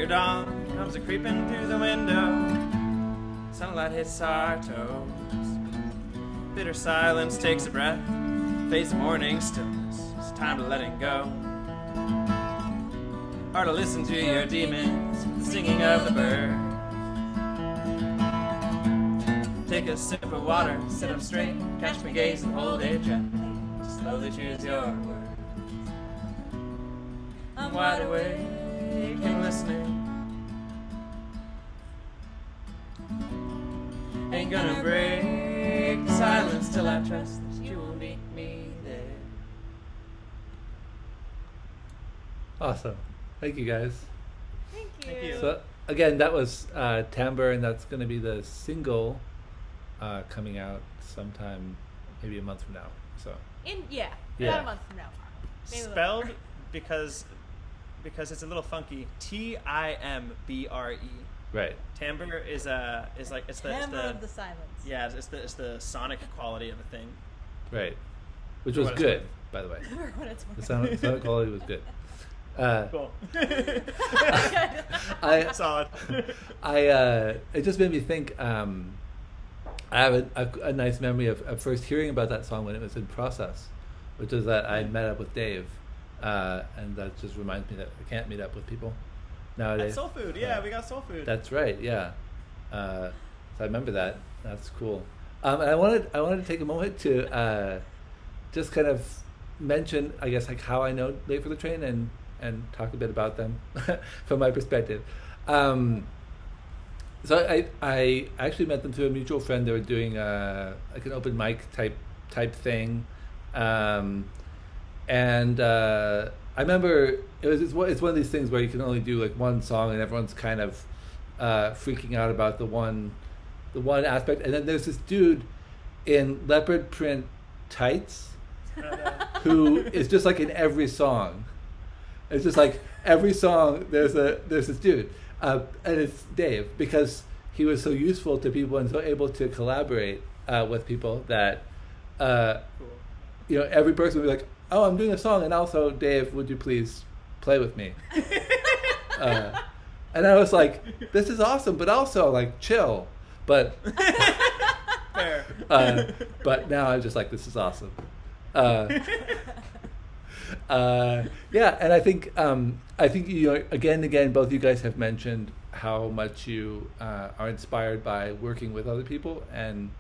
Dawn comes a creeping through the window. Sunlight hits our toes. Bitter silence takes a breath. Face of morning stillness. It's time to let it go. Hard to listen to your demons, the singing of the birds. Take a sip of water, sit up straight, catch my gaze and hold it gently. Slowly choose your words. I'm wide awake and listening. Ain't gonna break the silence till I trust that you will meet me there. Awesome. Thank you, guys. Thank you. Thank you. So again, that was Timbre, and that's going to be the single coming out sometime, maybe a month from now. So Yeah, Yeah. about a month from now. Maybe a little Spelled more. because it's a little funky. Timbre. right, Timbre is like it's Hammer of the silence. yeah, it's the sonic quality of a thing. right, which For was what it's good, worth. by the way. For what it's The worth. sound quality was good. Cool. I Solid. it just made me think. I have a nice memory of first hearing about that song when it was in process, which is that I met up with Dave, and that just reminds me that I can't meet up with people nowadays. That's soul food. Yeah, we got soul food. That's right. Yeah. So I remember that. That's cool. And I wanted to take a moment to just kind of mention, I guess, like how I know Late for the Train and talk a bit about them from my perspective. So I actually met them through a mutual friend. They were doing like an open mic type thing, and I remember it's one of these things where you can only do like one song, and everyone's kind of freaking out about the one aspect. And then there's this dude in leopard print tights who is just like in every song. It's just like every song there's this dude, and it's Dave, because he was so useful to people and so able to collaborate with people that every person would be like, oh, I'm doing a song, and also, Dave, would you please play with me? And I was like, this is awesome, but also like chill. But Fair. But now I'm just like, this is awesome. Yeah, and I think again and again, both you guys have mentioned how much you are inspired by working with other people and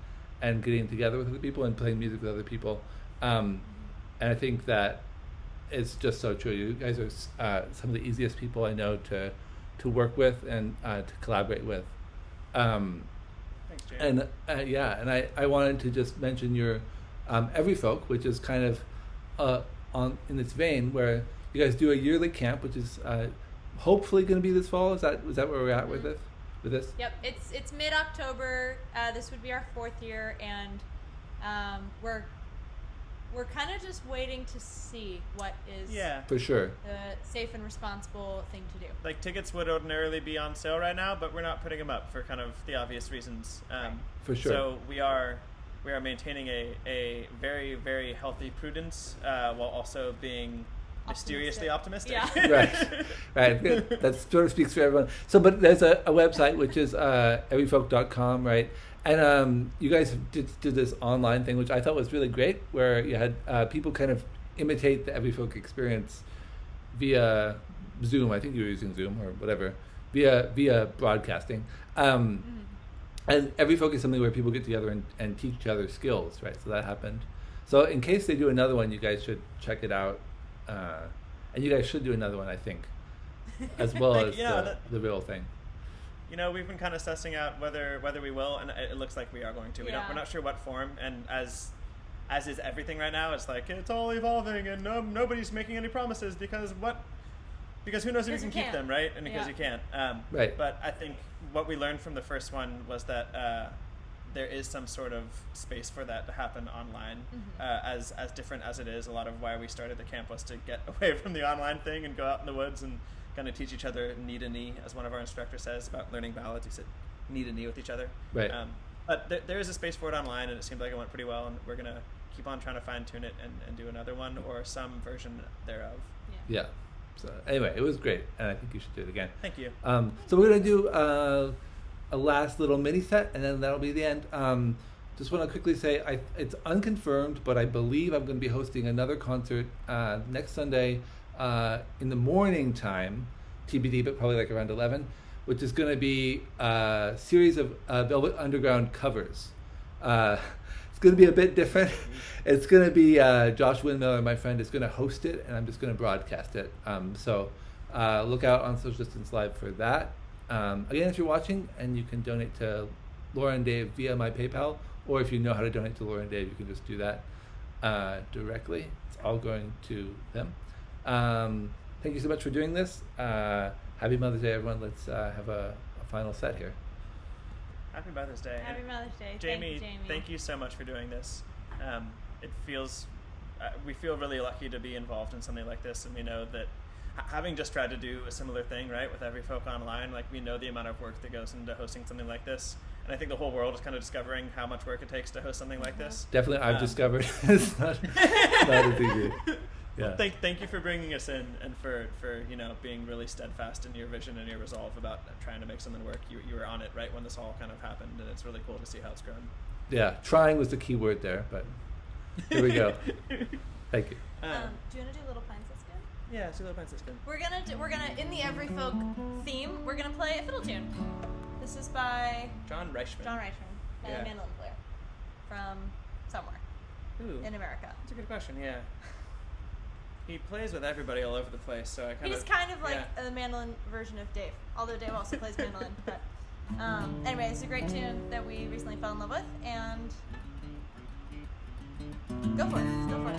getting together with other people and playing music with other people. And I think that it's just so true. You guys are some of the easiest people I know to work with and to collaborate with. Thanks, Jay. And I wanted to just mention your Every Folk, which is kind of in its vein, where you guys do a yearly camp, which is hopefully going to be this fall. Is that where we're at with this? Yep, it's mid-October. This would be our 4th year, and we're kind of just waiting to see what is for sure the safe and responsible thing to do. Like, tickets would ordinarily be on sale right now, but we're not putting them up for kind of the obvious reasons. For sure. So we are maintaining a very, very healthy prudence while also being mysteriously optimistic. Yeah. Right. Good. That sort of speaks for everyone. So, but there's a website which is everyfolk.com, right? And you guys did this online thing, which I thought was really great, where you had people kind of imitate the Everyfolk experience via Zoom. I think you were using Zoom or whatever, via broadcasting. And Everyfolk is something where people get together and teach each other skills, right? So that happened. So in case they do another one, you guys should check it out. And you guys should do another one, I think, as well as the real thing. We've been kind of sussing out whether we will, and it looks like we are going to. We're not sure what form, and as is everything right now, it's like it's all evolving, and nobody's making any promises because who knows if you can keep them, right? And because you can't. Right. But I think what we learned from the first one was that there is some sort of space for that to happen online. As different as it is, a lot of why we started the camp was to get away from the online thing and go out in the woods and kind of teach each other knee to knee, as one of our instructors says about learning ballads. He said knee to knee with each other. Right. But there is a space for it online, and it seemed like it went pretty well, and we're going to keep on trying to fine tune it and do another one or some version thereof. Yeah. So anyway, it was great, and I think you should do it again. Thank you. So we're going to do a last little mini set, and then that'll be the end. Just want to quickly say it's unconfirmed, but I believe I'm going to be hosting another concert next Sunday in the morning time, TBD, but probably like around 11, which is going to be a series of Velvet Underground covers. It's going to be a bit different. It's going to be Josh Windmiller, my friend, is going to host it, and I'm just going to broadcast it. So look out on Social Distance Live for that. Again, if you're watching, and you can donate to Laura and Dave via my PayPal, or if you know how to donate to Laura and Dave, you can just do that directly. It's all going to them. Thank you so much for doing this. Happy Mother's Day, everyone. Let's have a final set here. Happy Mother's Day. Happy Mother's Day. Jamie, thank you so much for doing this. It feels, we feel really lucky to be involved in something like this, and we know that having just tried to do a similar thing, right, with Every Folk Online, like, we know the amount of work that goes into hosting something like this, and I think the whole world is kind of discovering how much work it takes to host something like this. Definitely, I've discovered it's not as easy. Yeah. Well, thank you for bringing us in, and for being really steadfast in your vision and your resolve about trying to make something work. You were on it right when this all kind of happened, and it's really cool to see how it's grown. Yeah, trying was the key word there, but here we go. Thank you. Do you want to do Little Pine Siskin? Yeah, let's do Little Pine Siskin. We're gonna in the Every Folk theme, we're gonna play a fiddle tune. This is by John Reichman. by the mandolin player. from somewhere Ooh, in America? that's a good question. Yeah. He plays with everybody all over the place, so I kind He's of. kind of like yeah. a mandolin version of Dave, although Dave also plays mandolin. But anyway, it's a great tune that we recently fell in love with, and go for it. Let's go for it.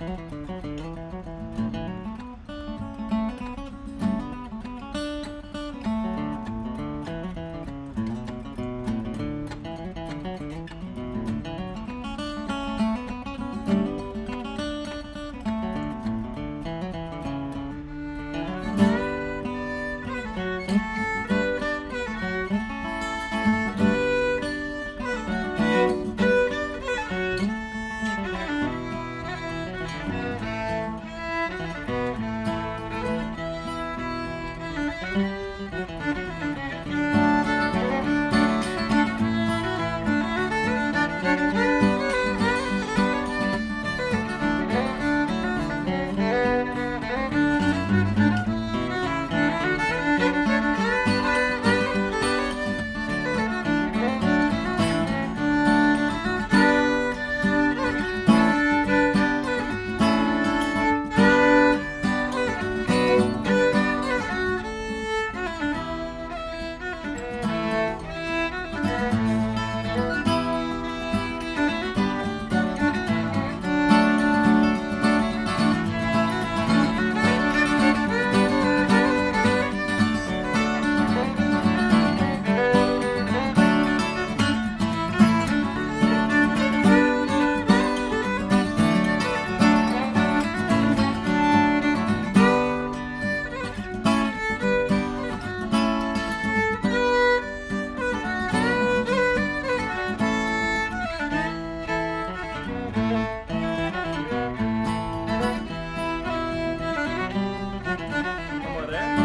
One more there.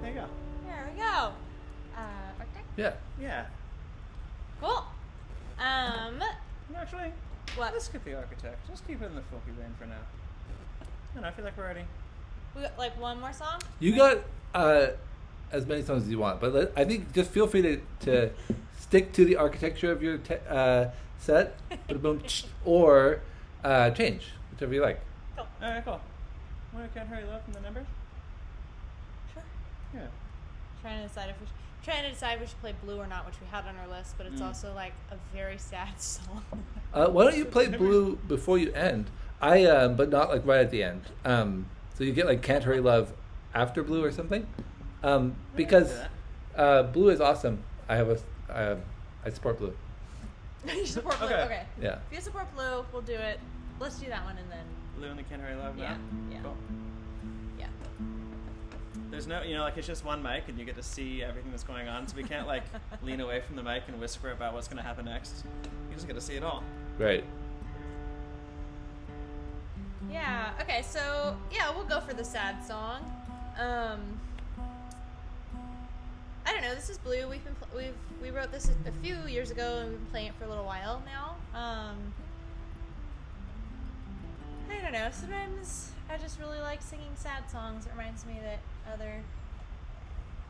There you go. There we go. Arctic? Yeah. Yeah. Cool. Actually, What? let's skip the architect. Just keep it in the folky vein for now. And I feel like we're ready. We got like one more song? You got as many songs as you want, but I think just feel free to stick to the architecture of your set, boom, or change, whichever you like. Cool. Alright, cool. Want to Can't Hurry Love from the numbers? Sure. Yeah. Trying to decide if we should play Blue or not, which we had on our list, but it's also like a very sad song. Why don't you play Blue before you end? But not like right at the end. So you get like Can't Hurry Love after Blue or something. Because Blue is awesome. I support Blue. You support Blue? Okay. Okay. Yeah. If you support Blue, we'll do it. Let's do that one and then. Blue and the Can't Hurry Love Yeah. now? Yeah. Cool. Yeah. There's no, like it's just one mic and you get to see everything that's going on, so we can't like lean away from the mic and whisper about what's going to happen next. You just get to see it all. Right. Yeah. Okay. So yeah, we'll go for the sad song. I don't know. This is Blue. We wrote this a few years ago, and we've been playing it for a little while now. I don't know. Sometimes I just really like singing sad songs. It reminds me that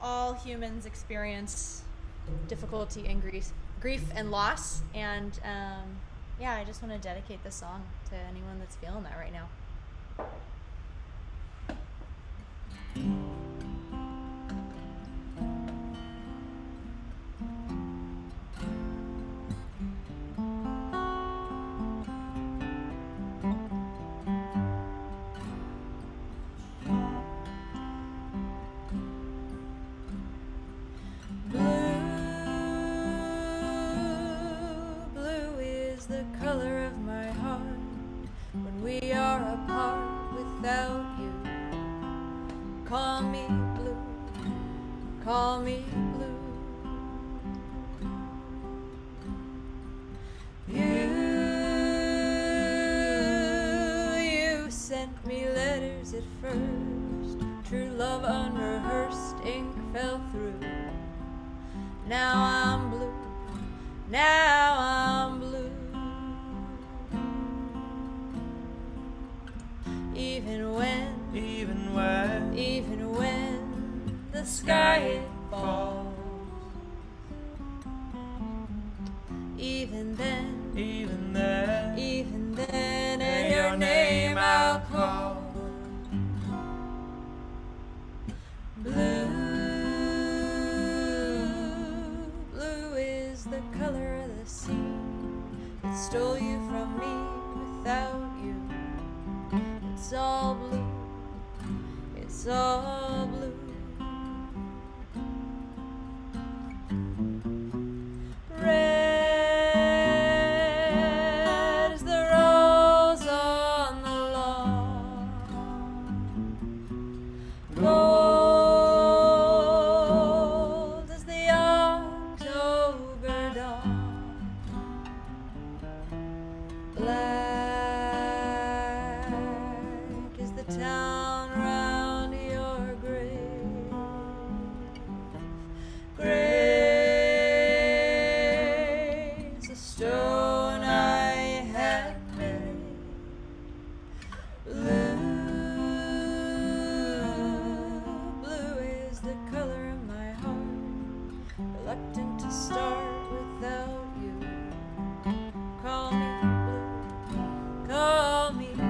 all humans experience difficulty and grief and loss, and yeah, I just want to dedicate this song to anyone that's feeling that right now. Blue is the color of my heart when we are apart without you. Call me blue, call me blue. You sent me letters at first, true love unrehearsed, ink fell through. Now I'm blue, now I'm blue. Even when the sky it falls. Even then, Even then, even then, and your name I'll call. Blue, blue is the color of the sea that stole you from me without you. It's all blue, it's all blue. Red is the rose on the lawn. Gold is the October dawn. Black is the town round your grave. Gray is the stone I had made. Blue, blue is the color of my heart, reluctant to start without you. Call me blue, call me blue.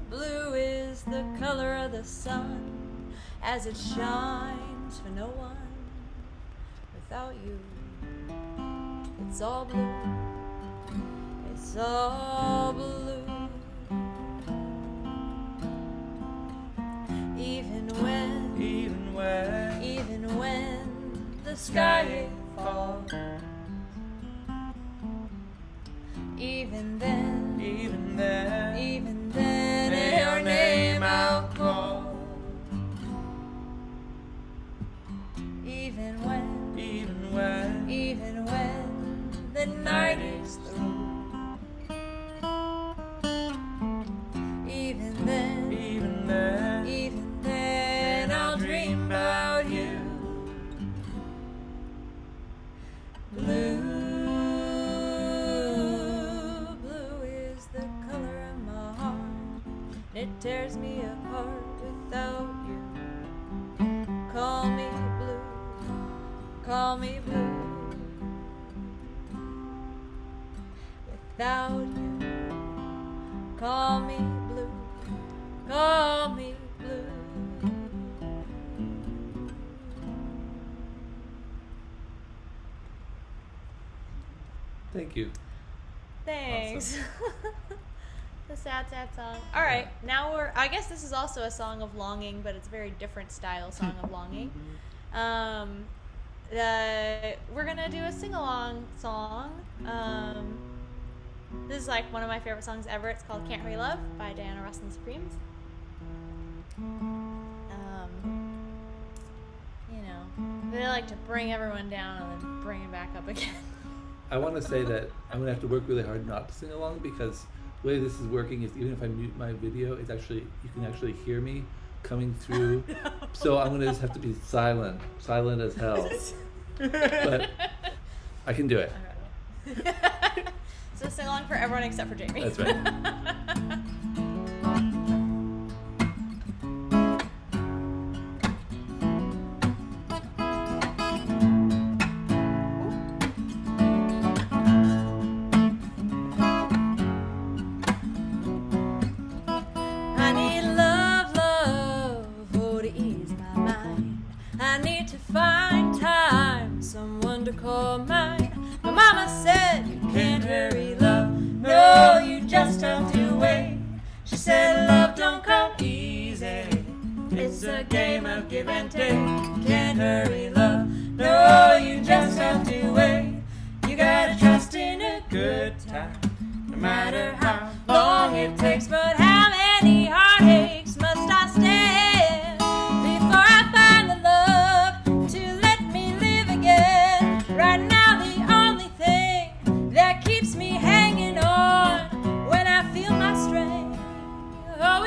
Blue is the color of the sun as it shines for no one without you. It's all blue, it's all blue. Even when the sky falls. Even then, even then, even then, your name I'll call. Even when, even when the night is through. Even then, even then, even then, I'll dream about you. Blue, blue is the color of my heart. It tears me apart without you. Call me blue, call me blue. Without you, call me blue, call me blue. Thank you. Thanks. The sad, sad song. All right, now I guess this is also a song of longing, but it's a very different style song of longing. We're gonna do a sing-along song. This is like one of my favorite songs ever. It's called "Can't Hurry Love" by Diana Ross and the Supremes. You know, they like to bring everyone down and then bring it back up again. I want to say that I'm gonna have to work really hard not to sing along, because the way this is working is even if I mute my video, it's actually, you can actually hear me coming through. No. So I'm gonna just have to be silent as hell. But I can do it. So sing along for everyone except for Jamie. That's right. I need love, love, oh, to ease my mind. I need to find time, someone to call mine. My mama said you can't hurry love, no, you just have to wait. She said love don't come easy, it's a game of give and take. Can't hurry love, no, matter how long it takes. But how many heartaches must I stand before I find the love to let me live again? Right now the only thing that keeps me hanging on when I feel my strength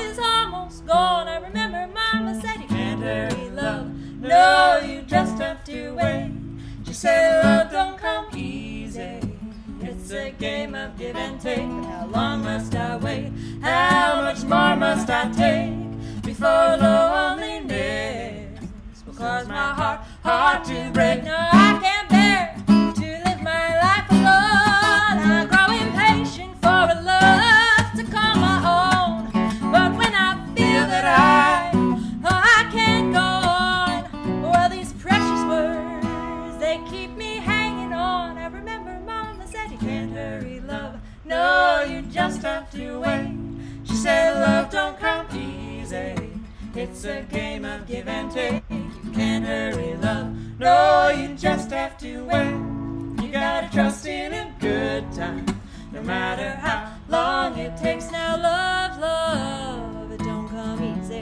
is almost gone. I remember Mama said you can't hurry love, no, you just have to wait. She said love don't come easy, it's a game of give and take. But how long must I wait? How much more must I take before loneliness will cause my heart to break? No, I can't bear to live my life alone. I grow impatient for a love to call my own. But when I feel that I can't go on, well, these precious words, they keep me hanging on. I remember Mama said you can't hurry love, no, you just have to wait. She said love don't come easy, it's a game of give and take. You can't hurry love, no, you just have to wait. You gotta trust in a good time, no matter how long it takes. Now love, it don't come easy,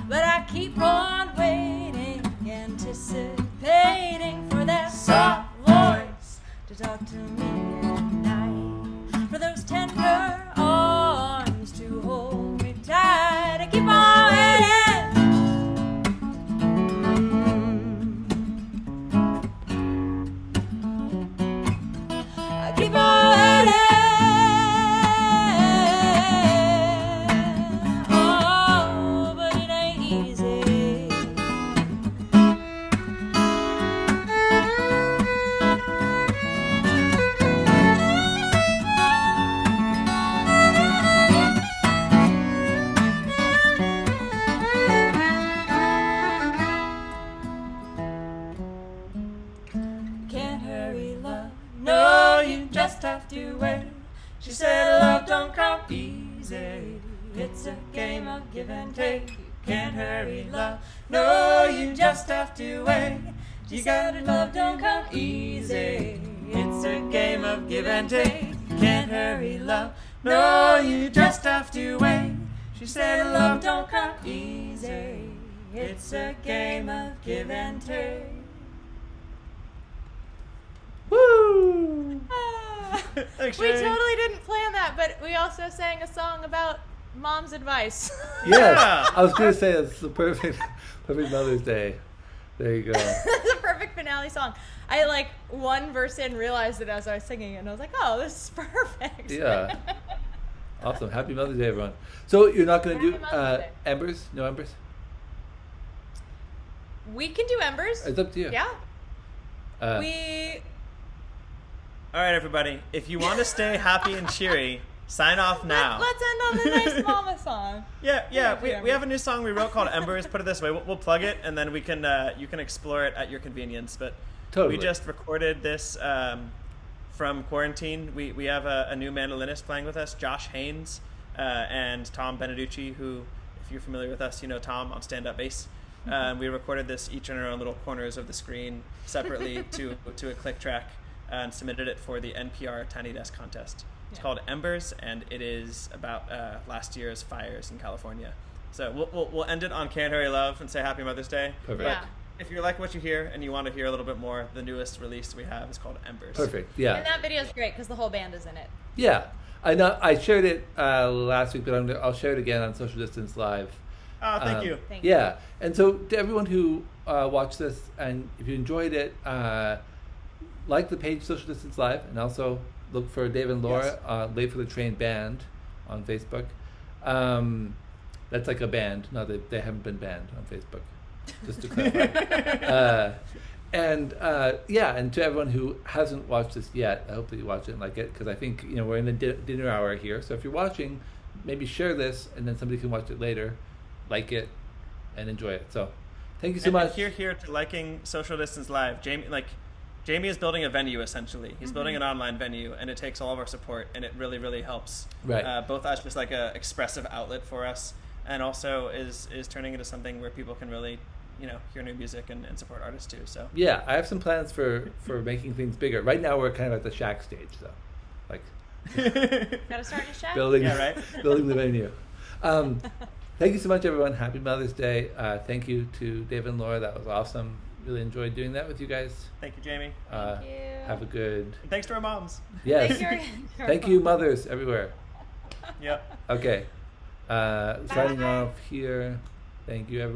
but I keep on waiting, anticipating for that soft voice to talk to me at night, for those tender arms to hold me tight. I keep on waiting. I keep on waiting. Oh, but it ain't easy. Can't hurry love, no, you just have to wait. She said love don't come easy, it's a game of give and take. You can't hurry love, no, you just have to wait. She said love don't come easy, it's a game of give and take. You can't hurry love, no, you just have to wait. She said love don't come easy, it's a game of give and take. Woo! We totally didn't plan that, but we also sang a song about mom's advice. Yes, I was going to say it's the perfect Mother's Day. There you go. It's a perfect finale song. I like one verse in realized it as I was singing it, and I was like, oh, this is perfect. Yeah. Awesome. Happy Mother's Day, everyone. So you're not going to do Happy Mother's Day. Embers? No Embers? We can do Embers. It's up to you. Yeah. All right, everybody. If you want to stay happy and cheery, sign off now. Let's end on a nice mama song. Yeah. We have a new song we wrote called Embers. Put it this way, we'll plug it, and then we can you can explore it at your convenience. But Totally. we just recorded this from quarantine. We have a new mandolinist playing with us, Josh Haynes, and Tom Beneducci, who, if you're familiar with us, you know Tom on stand-up bass. We recorded this each in our own little corners of the screen separately to a click track, and submitted it for the NPR Tiny Desk contest. It's called Embers, and it is about last year's fires in California. So we'll end it on Can't Hurry Love and say Happy Mother's Day. Perfect. Yeah. If you like what you hear and you want to hear a little bit more, the newest release we have is called Embers. Perfect. Yeah. And that video is great because the whole band is in it. Yeah. I know. I shared it last week, but I'll share it again on Social Distance Live. Oh, thank you. Thank you. Yeah. And so to everyone who watched this, and if you enjoyed it, like the page Social Distance Live, and also look for Dave and Laura, Late for the Train Band on Facebook. That's like a band. No, they haven't been banned on Facebook, just to clarify. And to everyone who hasn't watched this yet, I hope that you watch it and like it, because I think we're in the dinner hour here. So if you're watching, maybe share this, and then somebody can watch it later, like it, and enjoy it. So thank you so much. And here to liking Social Distance Live. Jamie is building a venue, essentially. He's building an online venue, and it takes all of our support, and it really, really helps. Right. Both as just like a expressive outlet for us, and also is turning into something where people can really, hear new music and support artists too. So yeah, I have some plans for making things bigger. Right now, we're kind of at the shack stage, though. Like, Gotta start a show. building, Yeah, right? building the venue. Thank you so much, everyone. Happy Mother's Day. Thank you to David and Laura. That was awesome. Really enjoyed doing that with you guys. Thank you, Jamie. Thank you. Have a good. And thanks to our moms. Yes. Thank you. Thank you, mothers everywhere. Yep. Okay. Signing off here. Thank you, everyone.